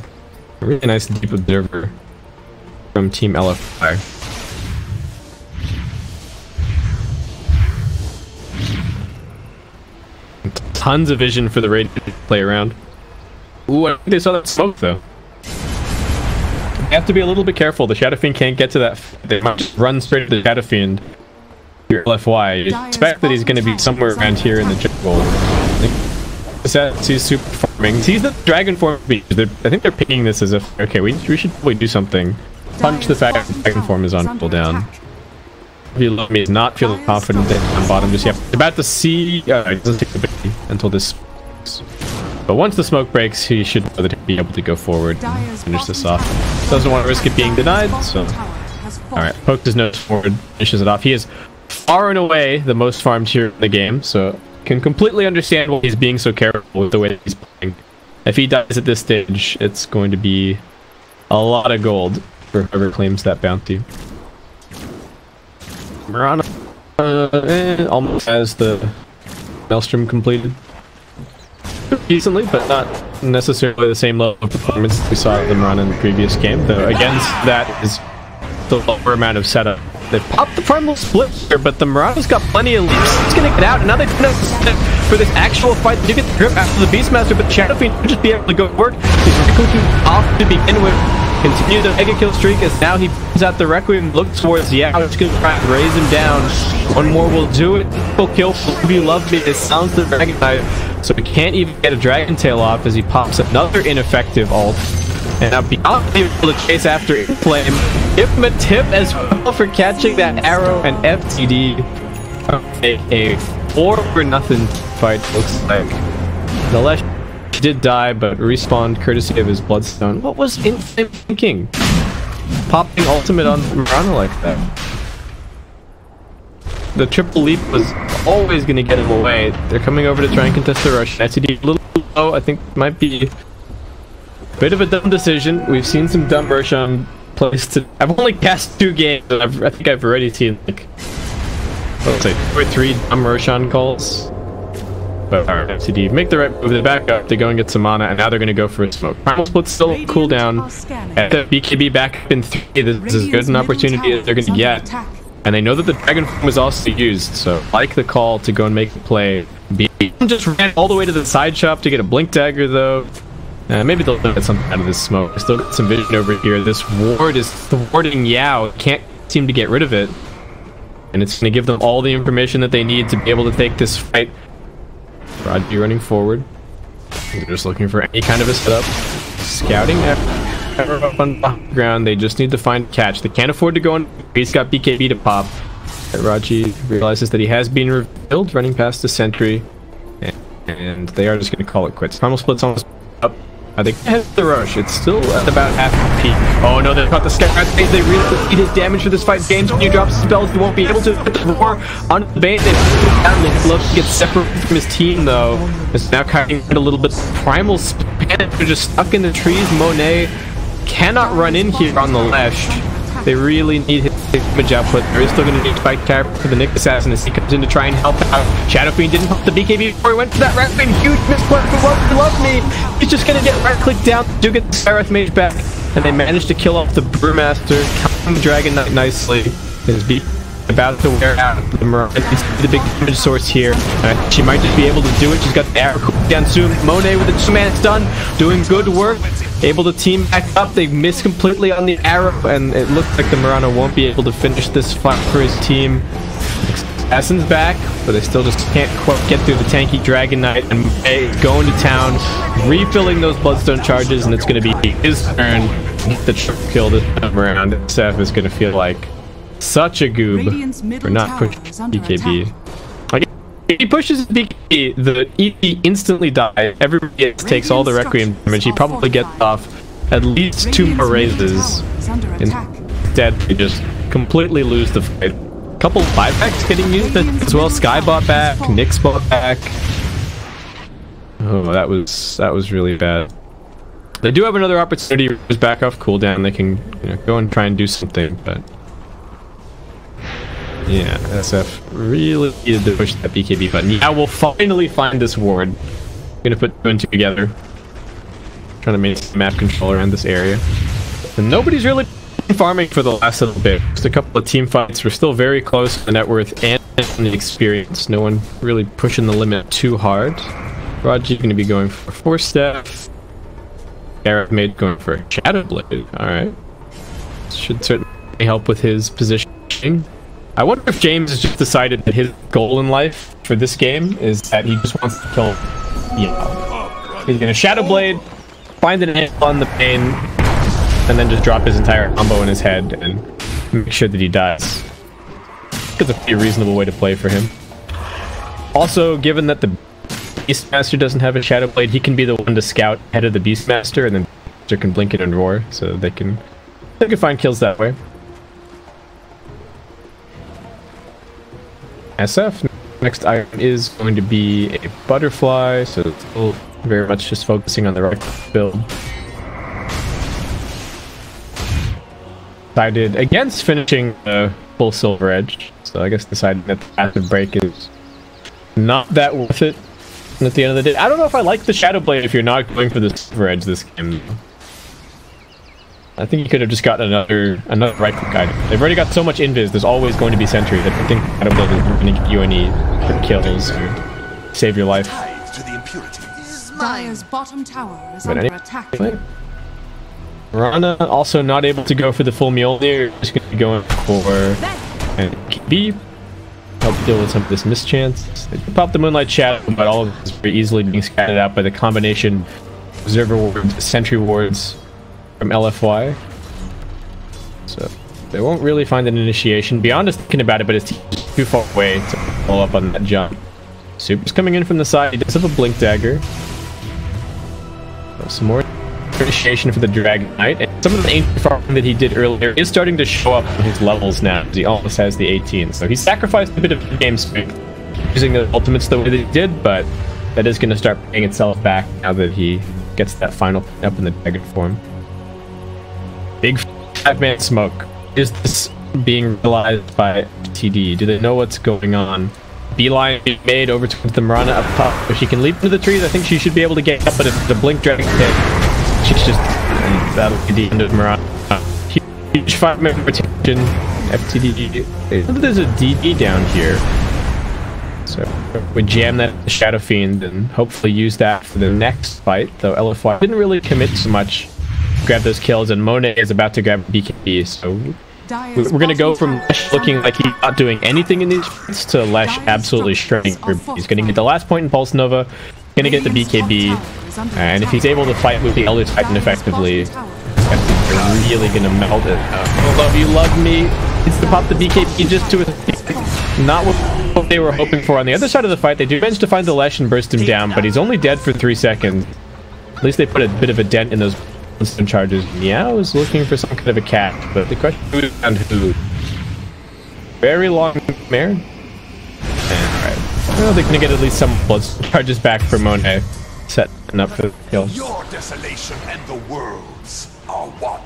A really nice deep Observer from Team LFI. Tons of vision for the raid to play around. Ooh, I think they saw that smoke though. You have to be a little bit careful. The Shadow Fiend can't get to that. They might run straight to the Shadow Fiend. Your LFY. You expect that he's going to be somewhere around here in the jungle. He's super farming. He's the Dragon form. I think they're picking this as if, okay, we should probably do something. Punch the fact that the Dragon form is on cooldown. If you love me, is not feeling confident on bottom just yet. About to see. It doesn't take the big until this. But once the smoke breaks, he should be able to go forward and finish this off. Doesn't want to risk it being denied, so... Alright, poked his nose forward, finishes it off. He is far and away the most farmed here in the game, so can completely understand why he's being so careful with the way that he's playing. If he dies at this stage, it's going to be a lot of gold for whoever claims that bounty. Mirana almost has the Maelstrom completed. Decently, but not necessarily the same level of performance we saw them run in the previous game. Though against that is the lower amount of setup. They've popped the Primal Split here, but the Mirana's got plenty of leaps. He's gonna get out, and now they don't have for this actual fight. They do get the grip after the Beastmaster, but Shadow Fiend should just be able to go work. He's clicking off to begin with. Continue the mega kill streak as now he brings out the Requiem, looks towards Yao. It's gonna try and raise him down. One more will do it. Full kill for Love You Love Me. It sounds the Dragon Knight, so he can't even get a Dragon Tail off as he pops another ineffective ult. And now beyond able to chase after Inflame. Give him a tip as well for catching that arrow, and FTD make a or nothing fight, looks like. The Lesh did die, but respawned courtesy of his Bloodstone. What was Inflame thinking? Popping ultimate on Marana like that. The triple leap was always going to get him away. They're coming over to try and contest the rush. SCD a little low, I think might be a bit of a dumb decision. We've seen some dumb Roshan plays to... I've only cast 2 games, and I think I've already seen like, let's say 2 or 3 dumb Roshan calls. But alright, FCD make the right move, they back up, they go and get some mana, and now they're going to go for a smoke. Primal Split's still cooldown. At the BKB back up in 3, this is as good an opportunity as they're going to get. And they know that the Dragon Form was also used, so like the call to go and make the play. B just ran all the way to the side shop to get a Blink Dagger though. Maybe they'll get something out of this smoke. Still got some vision over here. This ward is thwarting Yao. Can't seem to get rid of it. And it's going to give them all the information that they need to be able to take this fight. Raji running forward. They're just looking for any kind of a setup. Scouting up on the ground. They just need to find catch. They can't afford to go on. He's got BKB to pop. Raji realizes that he has been revealed, running past the sentry. And they are just going to call it quits. Primal Split's almost up. I think they have the rush. It's still at about half peak. Oh no, they've got the scout. They really need his damage for this fight. James, when you drop spells, he won't be able to hit the roar on the bane. They'd love to get separate from his team though. It's now cutting a little bit. Primal Panic are just stuck in the trees. Monet cannot run in here on the Lesh. They really need his damage output. They're still going to need Spike Cap for the Nick Assassin as he comes in to try and help out. Shadow Fiend didn't pop the BKB before he went for that right wing. Huge misplay for Love Me. He's just going to get right click down to get the Sareth Mage back. And they managed to kill off the Brewmaster, counting the Dragon Knight nicely. His beat about to wear out the Mirage. The big damage source here. She might just be able to do it. She's got the arrow down soon. Monet with a 2-man stun, doing good work. Able to team back up. They missed completely on the arrow, and it looks like the Marana won't be able to finish this fight for his team. Assassin's back, but they still just can't quite get through the tanky Dragon Knight, and going to town, refilling those Bloodstone charges, and it's going to be his turn to get the triple kill this time around. SF is going to feel like such a goob for not pushing BKB. Like, if he pushes BKB, the EP instantly dies. Everybody else takes all the Requiem damage. He probably gets off at least 2 more raises. Instead, they just completely lose the fight. A couple buybacks getting used as well. Sky bought back, Nyx bought back. Oh, that was really bad. They do have another opportunity. Just back off cooldown. They can, you know, go and try and do something, but yeah, SF really needed to push that BKB button. Yeah, we'll finally find this ward. Gonna put 2 and 2 together. Trying to make some map control around this area. And nobody's really farming for the last little bit. Just a couple of team fights. We're still very close to the net worth and the experience. No one really pushing the limit too hard. Raji gonna be going for Force Staff. Gareth Made going for Shadow Blade. Alright. Should certainly help with his positioning. I wonder if James has just decided that his goal in life for this game is that he just wants to kill, you know, he's gonna Shadow Blade, find an angle on the pain, and then just drop his entire combo in his head and make sure that he dies. It's a pretty reasonable way to play for him. Also, given that the Beastmaster doesn't have a Shadow Blade, he can be the one to scout ahead of the Beastmaster, and then Beastmaster can blink it and roar, so they can find kills that way. SF, next item is going to be a butterfly, so it's still very much just focusing on the right build. Decided against finishing the full Silver Edge, so I guess decided that the passive break is not that worth it. And at the end of the day, I don't know if I like the Shadow Blade if you're not going for the Silver Edge this game. I think you could have just gotten another right-click item. They've already got so much invis, there's always going to be sentry. I don't think Shadow Blade is going to give you any kills or save your life. Dire's bottom tower is under attack. Rana also not able to go for the full Mjolnir. Just going to be going for B. Help deal with some of this mischance. They pop the Moonlight Shadow, but all of this is very easily being scattered out by the combination Observer Wards, Sentry Wards from LFY. So they won't really find an initiation. Beyond is thinking about it, but it's too far away to follow up on that jump. Super's coming in from the side. He does have a blink dagger. So some more appreciation for the Dragon Knight. And some of the ancient farming that he did earlier is starting to show up in his levels now, because he almost has the 18. So he sacrificed a bit of game strength using the ultimates the way that he did, but that is going to start paying itself back now that he gets that final up in the dragon form. Big 5-man smoke. Is this being realized by TD? Do they know what's going on? Beeline being made over to the Mirana up top, but she can leap into the trees. I think she should be able to get up, but if the blink dragon hit, she's just, and that'll be the end of Mirana. Huge 5-man rotation. FTD. There's a DB down here, so we jam that Shadow Fiend and hopefully use that for the next fight. Though LFY didn't really commit so much, grab those kills, and Monet is about to grab BKB. So we're gonna go from Lesh looking like he's not doing anything in these fights to Lesh absolutely shredding. He's gonna get the last point in Pulse Nova, gonna get the BKB, and if he's able to fight with the Elder Titan effectively, they're really gonna melt it. Love you, love me. It's to pop the BKB just to not what they were hoping for. On the other side of the fight, they do manage to find the Lesh and burst him down, but he's only dead for 3 seconds. At least they put a bit of a dent in those stone charges. Yeah, I was looking for some kind of a cat, but the question is who and who. Very long mare. Alright. Well, they're gonna get at least some blood charges back for Monet. Setting up for the kill. Your desolation and the world's are one.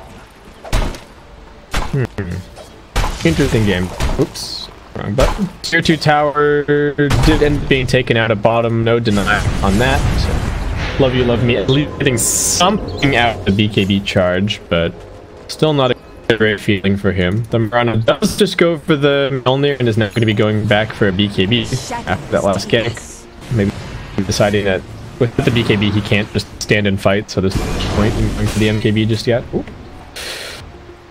Interesting game. Oops. Wrong button. Tier 2 tower did end up being taken out at bottom. No deny on that. So. Love you, love me. At least getting something out of the BKB charge, but still not a great feeling for him. The Mirana does just go for the Mjolnir and is now going to be going back for a BKB after that last gank. Maybe deciding that with the BKB he can't just stand and fight, so there's no point in going for the MKB just yet. Ooh.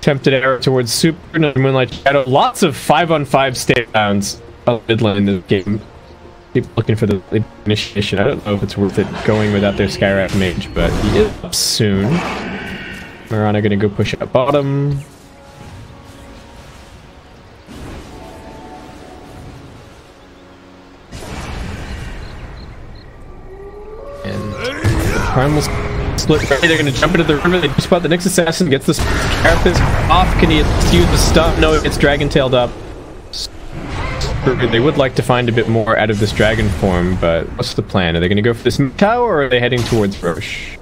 Tempted arrow towards Super, another Moonlight Shadow. Lots of 5-on-5 stay downs on mid lane in the game. People looking for the initiation. I don't know if it's worth it going without their Skywrath mage, but he is up soon. Mirana gonna go push up bottom. And the Primal split ready. They're gonna jump into the river. They spot the next assassin, gets the carapace off. Can he use the stun? No, it gets dragon tailed up. They would like to find a bit more out of this dragon form, but what's the plan? Are they going to go for this tower, or are they heading towards Roche?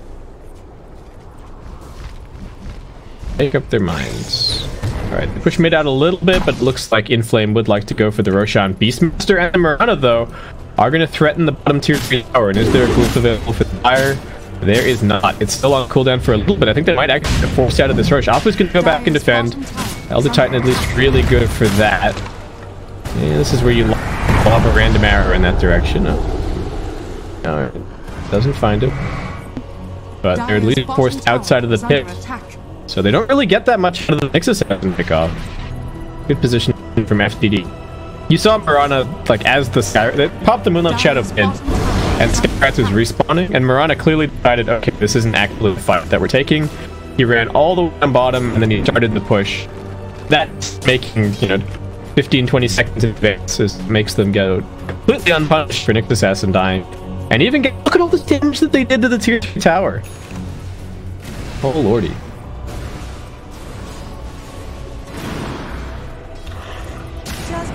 Make up their minds. Alright, they push mid out a little bit, but it looks like Inflame would like to go for the Roshan Beastmaster. And the Mirana, though, are going to threaten the bottom tier 3 tower. And is there a glyph available for the fire? There is not. It's still on cooldown for a little bit. I think they might actually get forced out of this Roche. Alpha's going to go back and defend. Elder Titan at least really good for that. Yeah, this is where you lob a random arrow in that direction. No, doesn't find it. But they're at least forced outside of the pit. So they don't really get that much out of the next assassin pickoff. Good position from FTD. You saw Mirana, like, as the Sky... They popped the Moonlight Shadow in, and Skywrath was respawning, and Mirana clearly decided, okay, this isn't actually the fight that we're taking. He ran all the way on bottom, and then he started the push. That's making, you know, 15-20 seconds in advance makes them go completely unpunished for Nyx Assassin dying. And even get, look at all the damage that they did to the tier 2 tower. Oh lordy.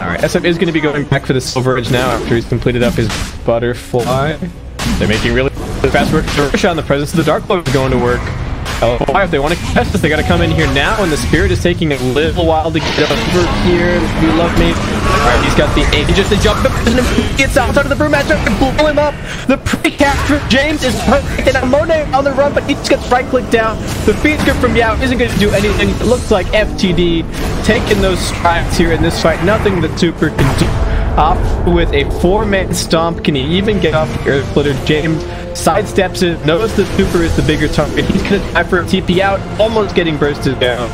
Alright, SF is going to be going back for the Silver Edge now after he's completed up his Butterfly. They're making really fast work. Roshan, the presence of the Dark Lord is going to work. If they want to contest this, they got to come in here now, and the Spirit is taking a little while to get over here. You love me. Alright, he's got the aim. He just jump up, gets outside of the Brewmaster and blow him up. The pre-capture of James is perfect, and Monet on the run, but he just gets right-clicked down. The feed script from Yao isn't going to do anything. It looks like FTD taking those strides here in this fight. Nothing that Super can do. Off with a 4-man stomp. Can he even get off the Earth Splitter? James sidesteps it, knows that Super is the bigger target. He's gonna try for a TP out, almost getting bursted down,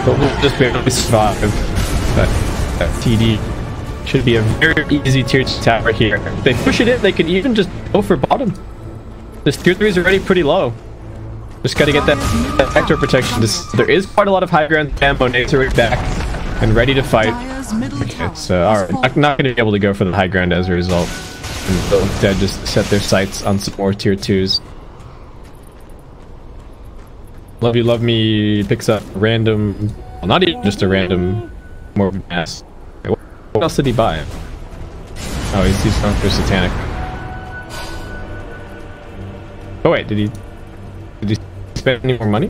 but we'll just barely survive. But TD should be a very easy tier 2 tower here. If they push it in, they can even just go for bottom. This tier 3 is already pretty low. Just gotta get that vector protection. There is quite a lot of high ground spam. Monet's right back and ready to fight. Okay, so alright, not gonna be able to go for the high ground as a result. and they'll instead just set their sights on some more tier 2s. Love You Love Me picks up random, well, not even just a random morbid mass. What else did he buy? Oh, he's going for Satanic. Oh wait, did he spend any more money?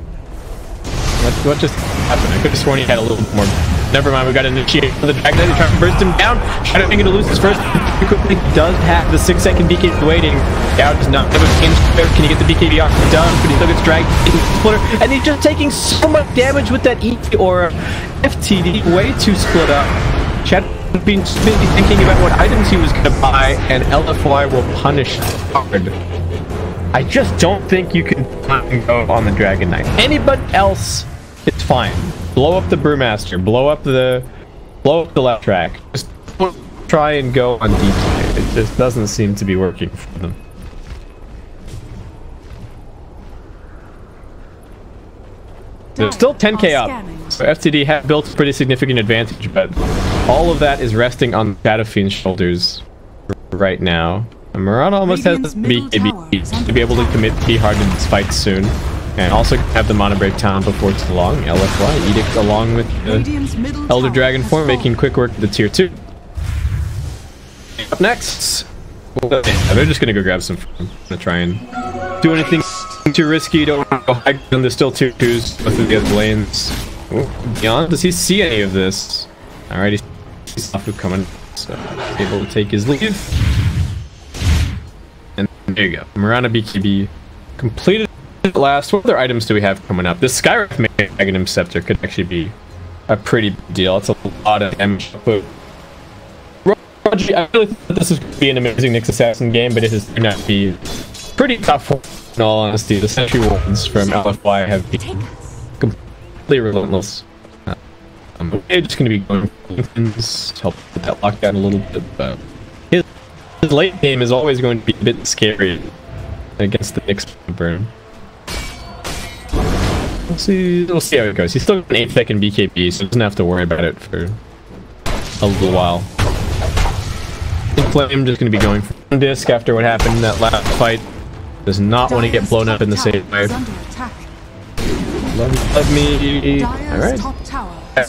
What just happened? I could have sworn he had a little bit more. Never mind, we got to initiate the Dragon Knight. They try to burst him down. Shadow Finger to lose his first. Quickly does have the 6-second BKB waiting. Down does not have a change. Can he get the BKB off? He does, but he still gets dragged into the splitter. And he's just taking so much damage with that E or FTD. Way too split up. Shadow been thinking about what items he was going to buy, and LFY will punish hard. I just don't think you can go on the Dragon Knight. Anybody else, it's fine. Blow up the Brewmaster. Blow up the left track. Just try and go on DT. It just doesn't seem to be working for them. They're still 10k up, so FTD have built a pretty significant advantage, but all of that is resting on Shadow Fiend's shoulders right now. And Murata almost has the BKB to be able to commit P hard in this fight soon, and also have the Mana Break Town before too long. LFY Edict along with the Elder Dragon form, making quick work of the tier 2. Up next, they're just gonna go grab some. I'm gonna try and do anything too risky. Don't want to go high. There's still 2-2s with the other lanes. Beyond, does he see any of this? Alright, he's off coming, so able to take his leave. And there you go. Murata BKB completed at last. What other items do we have coming up? This Skywrath Magnum Scepter could actually be a pretty big deal. It's a lot of damage. I really thought this was going to be an amazing Nyx Assassin game, but it has turned out to be pretty tough. In all honesty, the Sentry Wards from LFY have been completely relentless. We're just going to be going for things, help with that lockdown a little bit, but his late game is always going to be a bit scary against the Nyx burn. We'll see how it goes. He's still got an 8-second BKB, so he doesn't have to worry about it for a little while. Flame just going to be going for one disc after what happened in that last fight. Does not want to get blown up in the same way. Love me. Alright.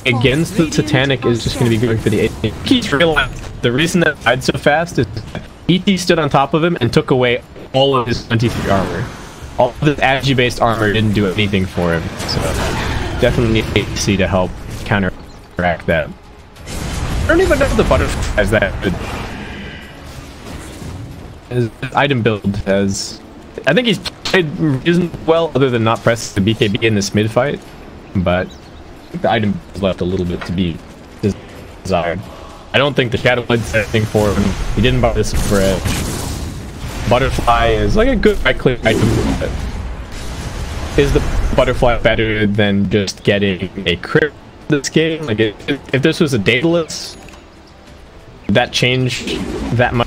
Against the Satanic is just going to be going for the 8. He's realized the reason that died so fast is ET stood on top of him and took away all of his 23 armor. All of his Agi-based armor didn't do anything for him. So definitely need AC to help counteract that. I don't even know if the butterfly is that good. His item build has... I think he's played isn't well other than not press the BKB in this mid fight, but the item is left a little bit to be desired. I don't think the Shadow Blades anything for him. He didn't buy this for Edge. Butterfly is like a good right-click item, but is the Butterfly better than just getting a crit this game? Like if this was a Daedalus, would that change that much?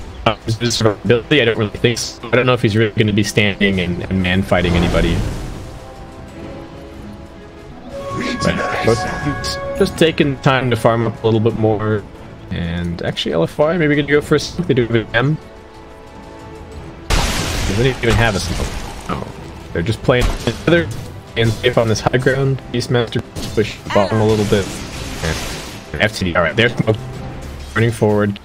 His ability, I don't really think so. I don't know if he's really going to be standing and man fighting anybody. But just taking time to farm up a little bit more. And actually, LFY maybe going to go for a smoke. They do have M. They don't even have a smoke. Oh, they're just playing together and safe on this high ground. Beastmaster push bottom a little bit. And FTD. All right, they're running forward.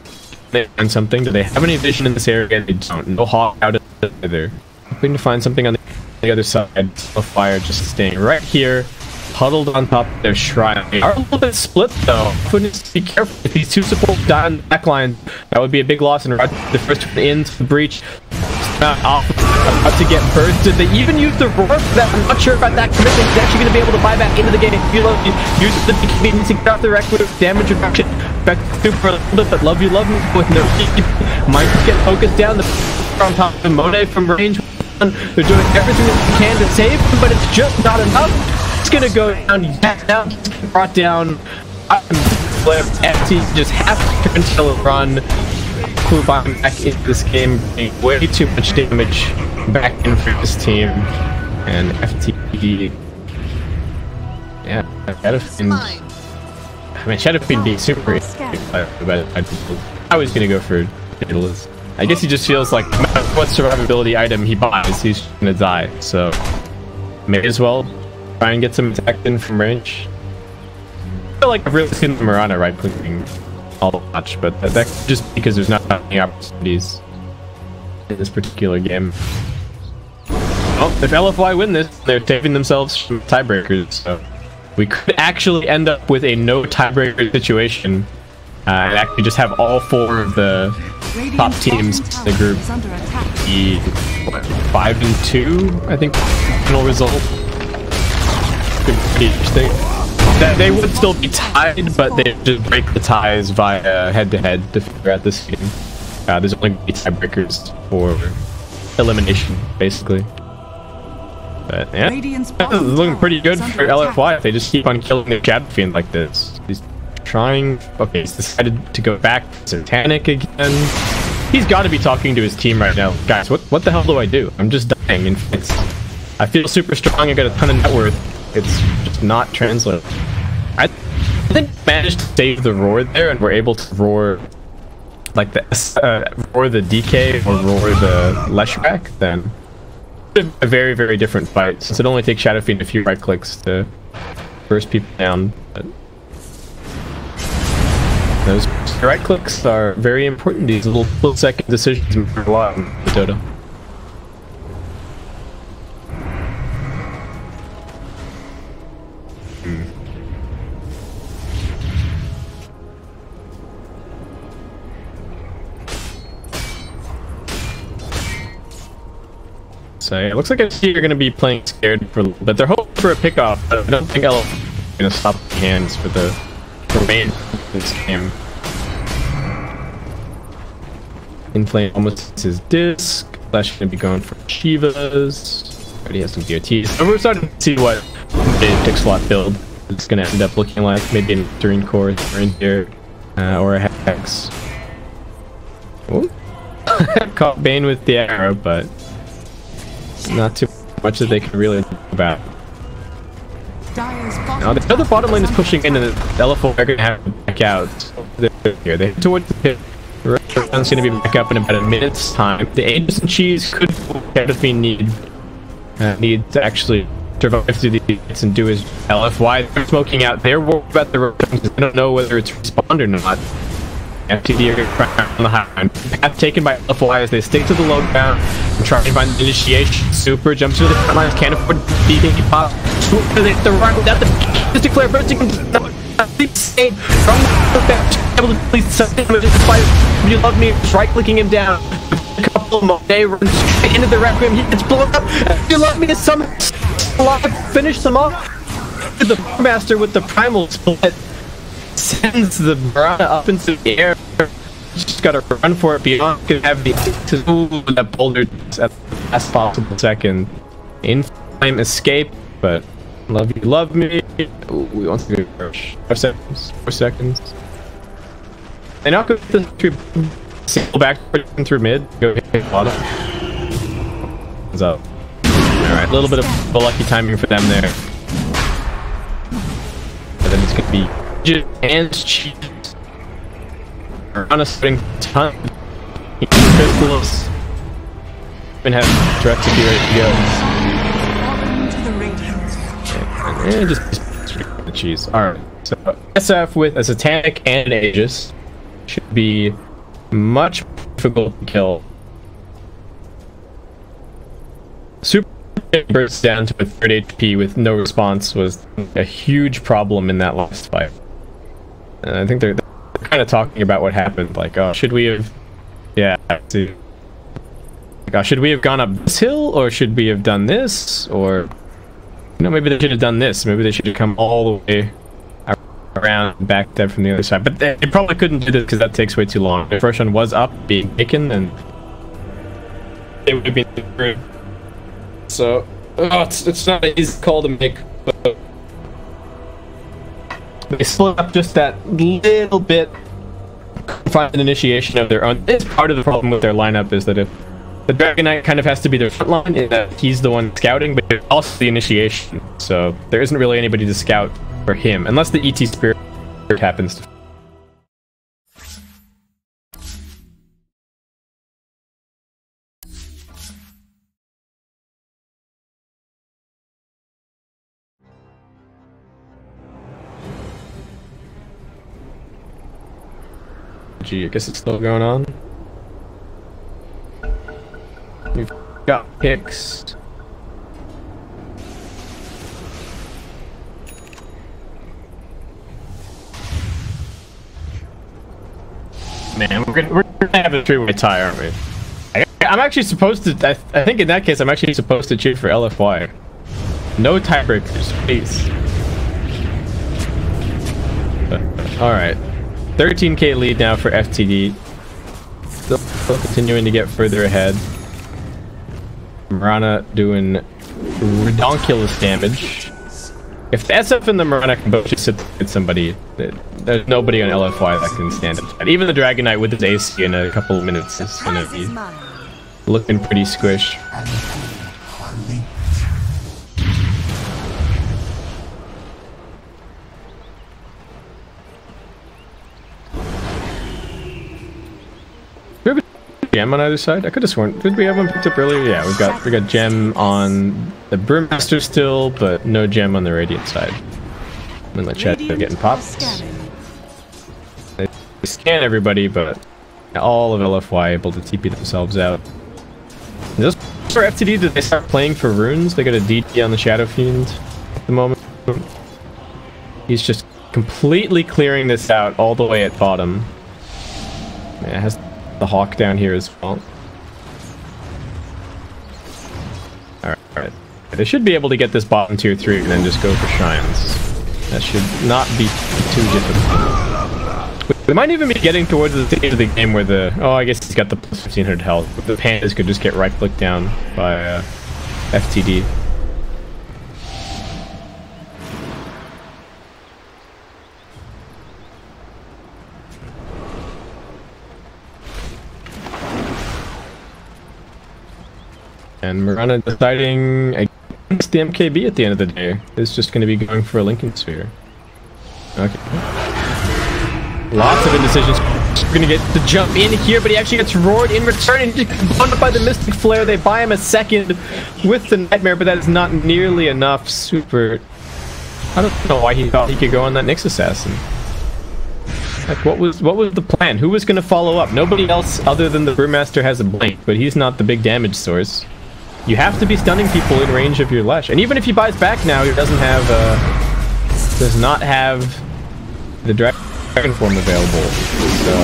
And something. Do they have any vision in this area? They don't. No hawk out of either. Hoping to find something on the other side. Fire just staying right here, huddled on top of their shrine. They are a little bit split though. Needs to be careful. If these two supports die on the back line, that would be a big loss. And the first one into the breach. About to get bursted. They even used the roar for that. I'm not sure about that commitment. He's actually going to be able to buy back into the game. You know, use the BKB to get off the record damage reduction. Back for a little bit, but love me with no keep. Might get focused down. The on top of Monet from range. They're doing everything that they can to save him, but it's just not enough. It's going to go down. Now brought down. Flip. FT just half until it run. Buying back into this game, way too much damage back in for this team, and FTD. Yeah, Shadow Fiend. I mean, Shadow Fiend being super. But I was gonna go for Daedalus. I guess he just feels like no matter what survivability item he buys, he's gonna die. So may as well try and get some attack in from range. I feel like I've really seen Mirana right-clicking all much, but that's just because there's not many opportunities in this particular game. Well, if LFY win this, they're saving themselves from tiebreakers, so we could actually end up with a no tiebreaker situation and actually just have all 4 of the top teams in the group be 5-2, I think, final result. Could be pretty interesting. That they would still be tied, but they just break the ties via head-to-head to figure out this game. There's only going to be tiebreakers for elimination, basically. But yeah, it's looking pretty good for LFY if they just keep on killing the Shadow Fiend like this. He's trying... Okay, he's decided to go back to Satanic again. He's got to be talking to his team right now. Guys, what the hell do I do? I'm just dying in fights. I feel super strong, I got a ton of net worth. It's just not translating. I think we managed to save the roar there, and we're able to roar like the roar the DK or roar the Leshrac, then a very, very different fight, since it only takes Shadow Fiend a few right clicks to burst people down. But those right clicks are very important. These little split-second decisions matter a lot in the Dota. So it looks like you're going to be playing scared for a little bit. They're hoping for a pickoff, but I don't think LF is going to stop the hands for the remainder of this game. Inflame almost his disc. Flash going to be going for Shivas. Already has some DOTs. So we're starting to see what the pick slot build is going to end up looking like. Maybe an Turing Core in here, or a Hex. Oh. Caught Bane with the arrow, but not too much that they can really do about. Now the other bottom lane is pushing in, and the LFO are going to have to back out. They're here. They head towards the pit. The round's going to be back up in about a minute's time. The Aegis and Cheese could need to actually survive through the hits and do his LFY. They're smoking out. They're worried about the rounds. They don't know whether it's respawned or not. FTD are going to crack on the high ground. Path taken by LFY as they stick to the low ground and try and find the initiation. Super jumps to the front lines, can't afford to be taking pop. The run without the just declare bursting from the bench. Able to please sustain him despite you love me, just right clicking him down. A couple more day runs straight into the Requiem. He gets blown up. You love me to somehow finish them off. The Master with the primal split sends the Mirana up into the air. Just gotta run for it beyond. Could have the to that boulder at the last possible second. Inflame escape, but love me. Ooh, we want to go 5 seconds, 4 seconds. They knock up the tree, single back through mid, go hit bottom. What's up? Alright, a little bit of lucky timing for them there. And then it's gonna be hands cheese. On a spring ton. Crystals. And have direct to be ready to go. And just the cheese. Alright. So SF with a Satanic and an Aegis should be much difficult to kill. Super bursts down to a 3rd HP with no response was a huge problem in that last fight. And I think they're kind of talking about what happened, like, oh, should we have... Yeah, see. Like, oh, should we have gone up this hill, or should we have done this, or... You know, maybe they should have done this, maybe they should have come all the way around, back there from the other side, but they probably couldn't do this because that takes way too long. The first one was up, being taken, and... They would have been screwed. So... Oh, it's not an easy call to make, but... They split up just that little bit, find an initiation of their own. It's part of the problem with their lineup is that if the Dragon Knight kind of has to be their front line, in that he's the one scouting, but also the initiation. So there isn't really anybody to scout for him, unless the ET Spirit happens to Gee, I guess it's still going on. We've got picks. Man, we're gonna have a three-way tie, aren't we? I'm actually supposed to. I think in that case, I'm actually supposed to cheer for LFY. No tiebreakers, please. All right, 13k lead now for FTD. Still continuing to get further ahead. Marana doing redonkulous damage. If the SF and the Marana can both just hit somebody, there's nobody on LFY that can stand it. Even the Dragon Knight with his AC in a couple of minutes is gonna be looking pretty squish. Do we have a gem on either side? I could have sworn. Did we have one picked up earlier? Yeah, we got gem on the Brewmaster still, but no gem on the Radiant side. I'm gonna let chat they're getting popped. They scan everybody, but all of LFY able to TP themselves out. Is this for FTD? Did they start playing for runes? They got a DT on the Shadow Fiend at the moment. He's just completely clearing this out all the way at bottom. Yeah, it has the Hawk down here as well. Alright. They should be able to get this bottom tier 3 and then just go for shrines. That should not be too difficult. We might even be getting towards the stage of the game where the... Oh, I guess he's got the plus 1500 health. The pandas could just get right-clicked down by FTD. And Marana deciding against the MKB at the end of the day. Is just going to be going for a Lincoln Sphere. Okay. Lots of indecisions. We're going to get the jump in here, but he actually gets roared in return and just blown up by the Mystic Flare. They buy him a second with the Nightmare, but that is not nearly enough. Super... I don't know why he thought he could go on that Nyx Assassin. Like, what was the plan? Who was going to follow up? Nobody else other than the Brewmaster has a blink, but he's not the big damage source. You have to be stunning people in range of your Lesh. And even if he buys back now, he does not have the Dragon Form available. So,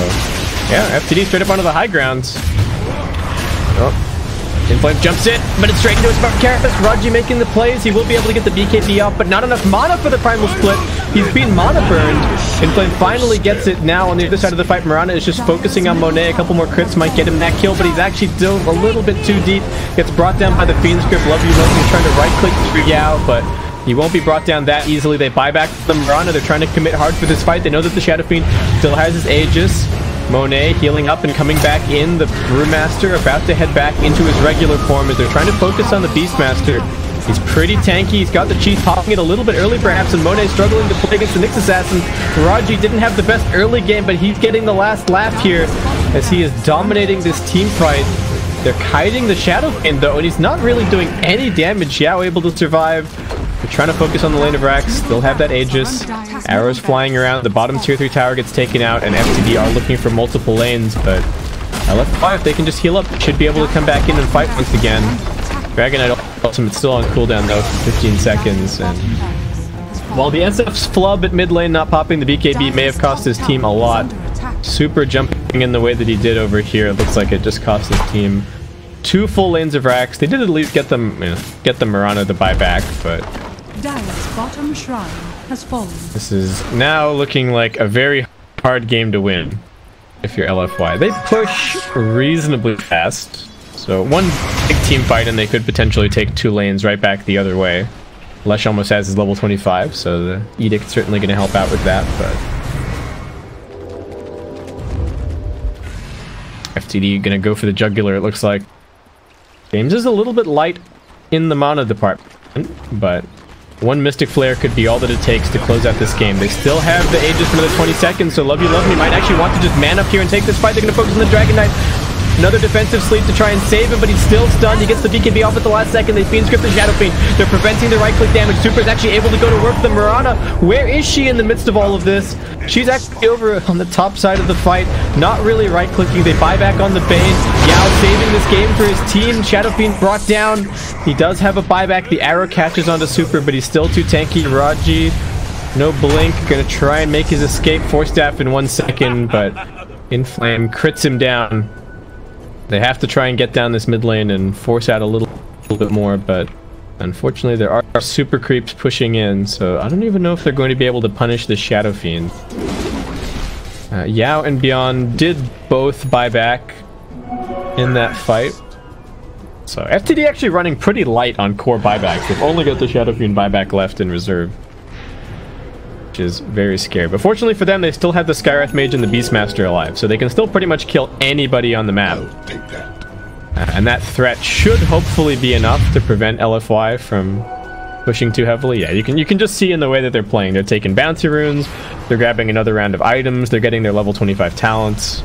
yeah, FTD straight up onto the high ground. Oh. Inflame jumps in, but it's straight into his Carapace. Raji making the plays. He will be able to get the BKB off, but not enough mana for the Primal Split. He's being mana burned. Inflame finally gets it now on the other side of the fight. Marana is just focusing on Monet. A couple more crits might get him that kill, but he's actually dove a little bit too deep. Gets brought down by the Fiend's Grip. Love You Love Me trying to right-click through Yao, but he won't be brought down that easily. They buy back the Marana. They're trying to commit hard for this fight. They know that the Shadow Fiend still has his Aegis. Monet healing up and coming back in. The Brewmaster about to head back into his regular form as they're trying to focus on the Beastmaster. He's pretty tanky. He's got the cheese popping it a little bit early perhaps, and Monet struggling to play against the Nyx Assassin. Raji didn't have the best early game, but he's getting the last laugh here as he is dominating this team fight. They're kiting the Shadow Fiend though, and he's not really doing any damage. Yao able to survive. They're trying to focus on the lane of Rax. They'll have that Aegis. Arrows flying around. The bottom tier 3 tower gets taken out, and FTD are looking for multiple lanes, but LF5, if they can just heal up, should be able to come back in and fight once again. Dragon Knight Ultimate's still on cooldown though for 15 seconds, and while the SF's flub at mid lane not popping the BKB may have cost his team a lot, Super jumping in the way that he did over here, it looks like it just cost his team 2 full lanes of Rax. They did at least get them, get the Marana to buy back, but Dire's bottom shrine has fallen. This is now looking like a very hard game to win if you're LFY. They push reasonably fast, so one big team fight and they could potentially take 2 lanes right back the other way. Lesh almost has his level 25, so the Edict's certainly going to help out with that, but FTD going to go for the jugular, it looks like. James is a little bit light in the mana department, but one Mystic Flare could be all that it takes to close out this game. They still have the Aegis for another 20 seconds, so Love You Love Me might actually want to just man up here and take this fight. They're going to focus on the Dragon Knight. Another defensive sleep to try and save him, but he's still stunned. He gets the BKB off at the last second. They Fiend script the Shadow Fiend. They're preventing the right-click damage. Super's actually able to go to work the Mirana. Where is she in the midst of all of this? She's actually over on the top side of the fight. Not really right-clicking. They buy back on the Bane. Yao saving this game for his team. Shadow Fiend brought down. He does have a buyback. The arrow catches onto Super, but he's still too tanky. Raji, no blink. Gonna try and make his escape. Force Staff in 1 second, but Inflame crits him down. They have to try and get down this mid lane and force out a little bit more, but unfortunately there are super creeps pushing in, so I don't even know if they're going to be able to punish the Shadow Fiend. Yao and Beyond did both buy back in that fight. So FTD actually running pretty light on core buybacks. They've only got the Shadow Fiend buyback left in reserve, which is very scary. But fortunately for them, they still have the Skywrath Mage and the Beastmaster alive, so they can still pretty much kill anybody on the map. And that threat should hopefully be enough to prevent LFY from pushing too heavily. Yeah, you can just see in the way that they're playing. They're taking bounty runes, they're grabbing another round of items, they're getting their level 25 talents.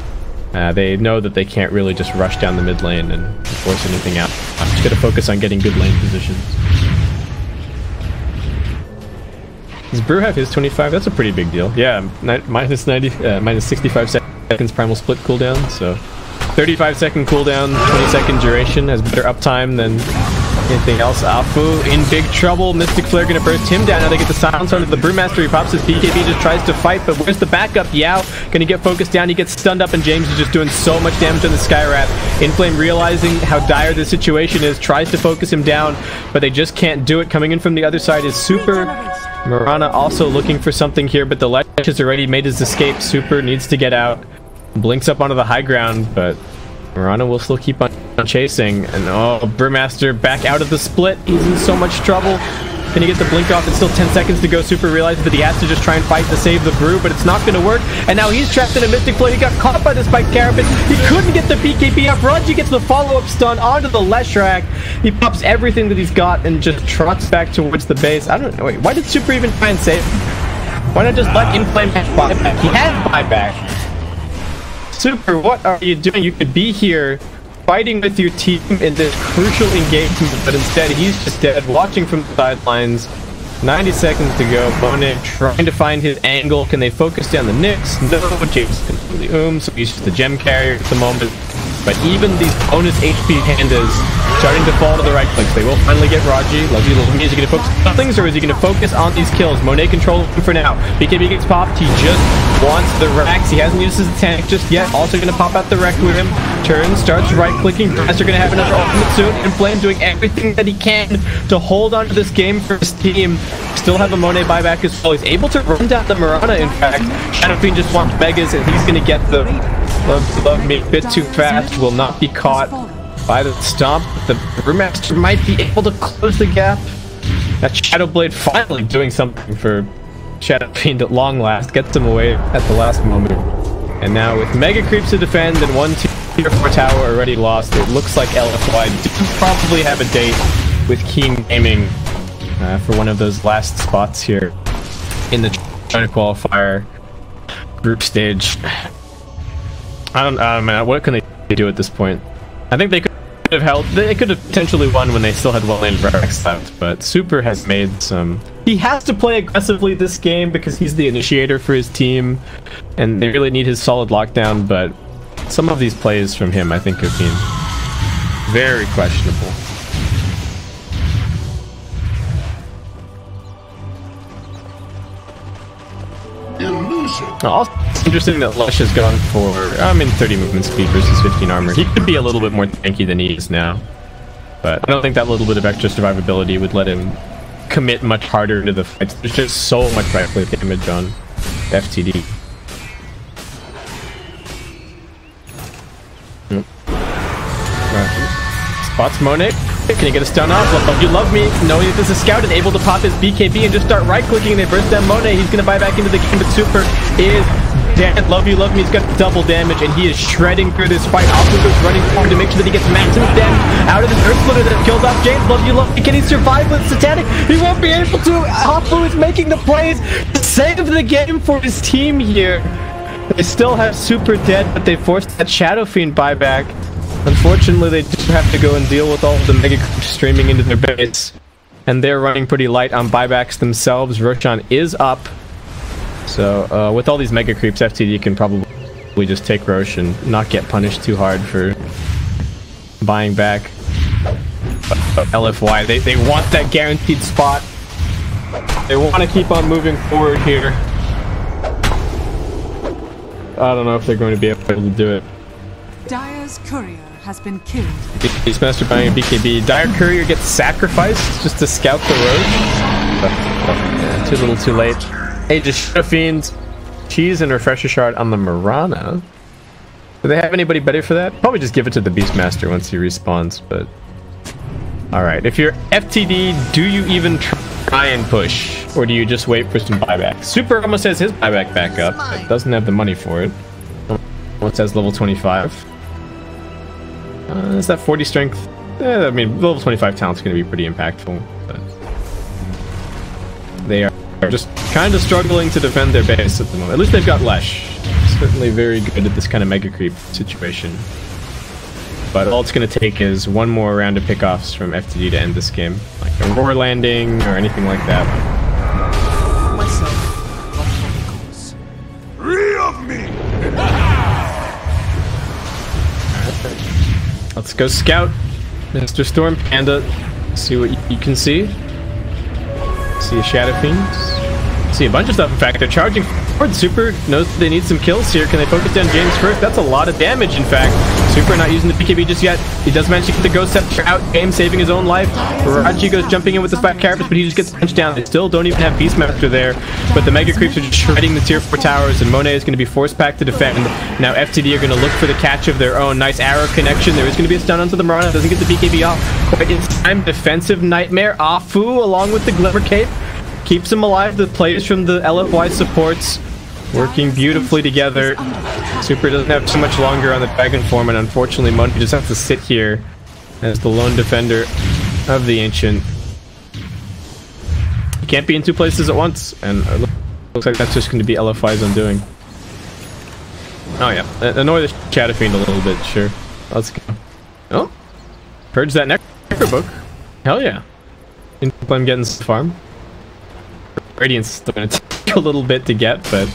They know that they can't really just rush down the mid lane and force anything out. I'm just gonna focus on getting good lane positions. Does Brew have his 25? That's a pretty big deal. Yeah, minus 65 seconds primal split cooldown, so 35-second cooldown, 20-second duration, has better uptime than anything else. Afu in big trouble. Mystic Flare gonna burst him down. Now they get the silence onto the Brewmaster. He pops his BKB, just tries to fight, but where's the backup? Yao gonna get focused down. He gets stunned up, and James is just doing so much damage on the Skywrath. Inflame, realizing how dire the situation is, tries to focus him down, but they just can't do it. Coming in from the other side is Super. Mirana also looking for something here, but the Lich has already made his escape. Super needs to get out. Blinks up onto the high ground, but Mirana will still keep on chasing. And oh, Brewmaster back out of the split. He's in so much trouble. Can he get the blink off? It's still 10 seconds to go. Super realizes that he has to just try and fight to save the Brew, but it's not going to work. And now he's trapped in a Mystic Flow. He got caught by the Spike Carapace. He couldn't get the BKB up. Raji gets the follow-up stun onto the Leshrac. He pops everything that he's got and just trots back towards the base. I don't know. Wait, why did Super even try and save him? Why not just let Inflame have buyback? He had buyback. Super, what are you doing? You could be here fighting with your team in this crucial engagement, but instead he's just dead, watching from the sidelines. 90 seconds to go. Monet trying to find his angle. Can they focus down the Nyx? No, James is completely so he's just a gem carrier at the moment. But even these bonus HP pandas starting to fall to the right clicks. They will finally get Raji. Lovely little me. Is he going to focus on things, or is he going to focus on these kills? Monet controls him for now. BKB gets popped. He just wants the Rax. He hasn't used his tank just yet. Also going to pop out the Wreck with him. Turns, starts right-clicking. Master going to have another ultimate soon. Inflame doing everything that he can to hold on to this game for his team. Still have a Monet buyback as well. He's able to run down the Mirana, in fact. Shadow Fiend just wants Megas, and he's going to get the Love Me a bit too fast. Will not be caught by the stomp. The Brewmaster might be able to close the gap. That Shadow Blade finally doing something for Shadow Fiend at long last. Gets him away at the last moment. And now with Mega Creeps to defend and 1 tier 4 tower already lost, it looks like LFY do probably have a date with Keen Gaming for one of those last spots here in the China Qualifier group stage. I don't know, what can they do at this point? I think they could have held, they could have potentially won when they still had one lane Rex left, but Super has made some... He has to play aggressively this game because he's the initiator for his team, and they really need his solid lockdown, but some of these plays from him I think have been very questionable. Also interesting that Lush has gone for 30 movement speed versus 15 armor. He could be a little bit more tanky than he is now, but I don't think that little bit of extra survivability would let him commit much harder into the fights. There's just so much right click damage on FTD. Spots Monet. Can he get a stun off? Well, you love me knowing that this is Scout and able to pop his BKB and just start right-clicking. They burst down Monet. He's going to buy back into the game, but Super is dead. Love you. He's got double damage, and he is shredding through this fight. Alpha running forward to make sure that he gets maximum damage out of this Earth Splitter that kills off James. Love you. Can he survive with Satanic? He won't be able to. Alpha is making the plays to save the game for his team here. They still have Super dead, but they forced that Shadow Fiend buyback. Unfortunately, they do have to go and deal with all the mega creeps streaming into their base. And they're running pretty light on buybacks themselves. Roshan is up. So, with all these mega creeps, FTD can probably just take Rosh and not get punished too hard for buying back. But LFY, they want that guaranteed spot. They want to keep on moving forward here. I don't know if they're going to be able to do it. Dire's courier has been killed. Beastmaster buying a BKB. Dire Courier gets sacrificed just to scout the road. Yeah, too little too late. Hey, just Fiend, Cheese, and Refresher Shard on the Mirana. Do they have anybody better for that? Probably just give it to the Beastmaster once he respawns, but... Alright, if you're FTD, do you even try and push? Or do you just wait for some buyback? Super almost has his buyback back up, but doesn't have the money for it. Almost has level 25. Is that 40 strength? I mean, level 25 talent's going to be pretty impactful, but... They are just kind of struggling to defend their base at the moment. At least they've got Lesh. Certainly very good at this kind of mega creep situation. But all it's going to take is one more round of pickoffs from FTD to end this game. Like a roar landing or anything like that. Free of me! Let's go scout Mr. Storm Panda. See what you can see. See a Shadow Fiend. See a bunch of stuff. In fact, they're charging forward. Super knows they need some kills here. Can they focus down James first? That's a lot of damage, in fact. Super not using the BKB just yet. He does manage to get the Ghost Scepter out. James saving his own life. Raji goes jumping in with the Spike Carapace, but he just gets punched down. They still don't even have Beastmaster there. But the Mega Creeps are just shredding the tier 4 towers, and Monet is going to be forced back to defend. Now FTD are going to look for the catch of their own. Nice arrow connection. There is going to be a stun onto the Mirana. Doesn't get the BKB off. Quite in time. Defensive Nightmare. Afu along with the Glimmer Cape. Keeps him alive. The players from the LFY supports working beautifully together. Super doesn't have too much longer on the Dragon form, and unfortunately Monty just has to sit here as the lone defender of the Ancient. He can't be in two places at once, and it looks like that's just going to be LFY's undoing. Oh yeah, annoy the Shadow Fiend a little bit, sure. Let's go. Oh, purge that Necro Book. Hell yeah. Didn't plan getting the farm. Radiant's still going to take a little bit to get, but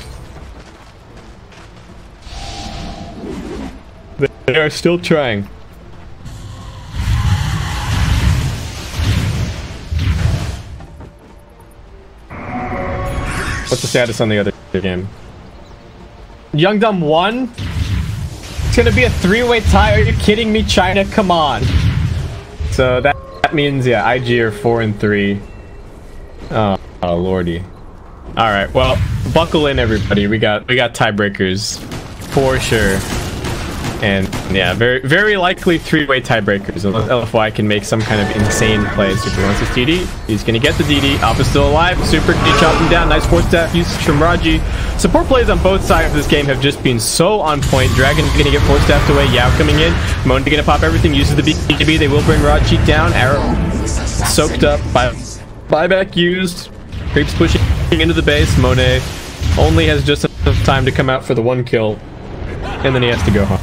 they are still trying. What's the status on the other game? Young Dumb won? It's going to be a 3-way tie. Are you kidding me, China? Come on. So that means, yeah, IG are 4-3. Oh lordy. Alright, well, buckle in everybody. We got tiebreakers for sure. And yeah, very likely 3-way tiebreakers. LFY can make some kind of insane play. Super wants his DD. He's gonna get the DD. Alpha's still alive. Super can chop him down. Nice force staff usage from Raji. Support plays on both sides of this game have just been so on point. Dragon's gonna get force staffed away. Yao coming in. Mona gonna pop everything. Uses the BKB. They will bring Raji down. Arrow soaked up. Buyback used. Creeps pushing into the base. Monet only has just enough time to come out for the 1 kill, and then he has to go home.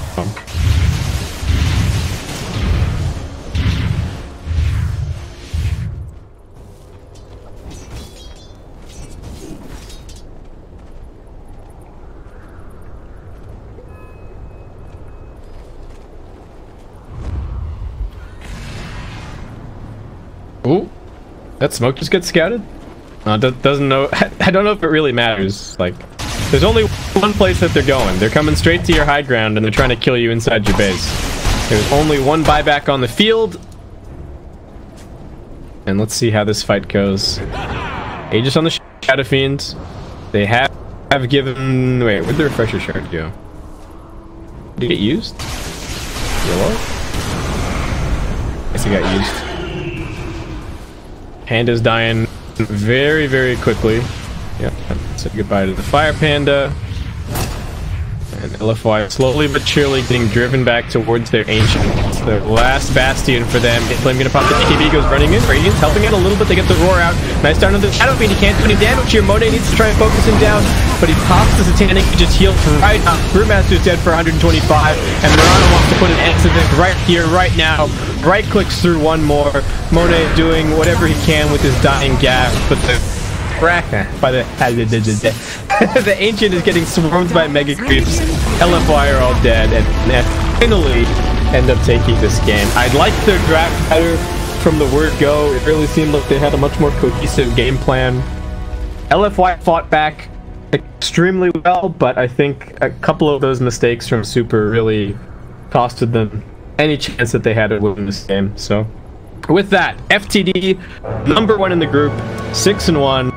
Ooh, that smoke just gets scouted? Doesn't know. I don't know if it really matters. Like, there's only one place that they're going. They're coming straight to your high ground, and they're trying to kill you inside your base. There's only one buyback on the field. And let's see how this fight goes. Aegis on the Shadow Fiend. They have given... Wait, where'd the Refresher Shard go? Did it get used? Yellow? Guess it got used. Panda's dying very quickly. Yeah, say goodbye to the Fire Panda. And LFY slowly but surely getting driven back towards their ancient. The last bastion for them. Flame gonna pop the AKB, goes running in. Radiant's helping out a little bit. They get the roar out. Nice down on the Shadow Fiend. He can't do any damage here. Monet needs to try and focus him down, but he pops the Satanic. He just heals right up. Brewmaster's dead for 125, and Murano wants to put an end to this right here, right now. Right clicks through one more. Monet doing whatever he can with his dying gas, but the by the Ancient is getting swarmed by Mega Creeps. LFY are all dead, and finally end up taking this game. I liked their draft better from the word go. It really seemed like they had a much more cohesive game plan. LFY fought back extremely well, but I think a couple of those mistakes from Super really costed them any chance that they had to win this game. So with that, FTD #1 in the group, 6-1.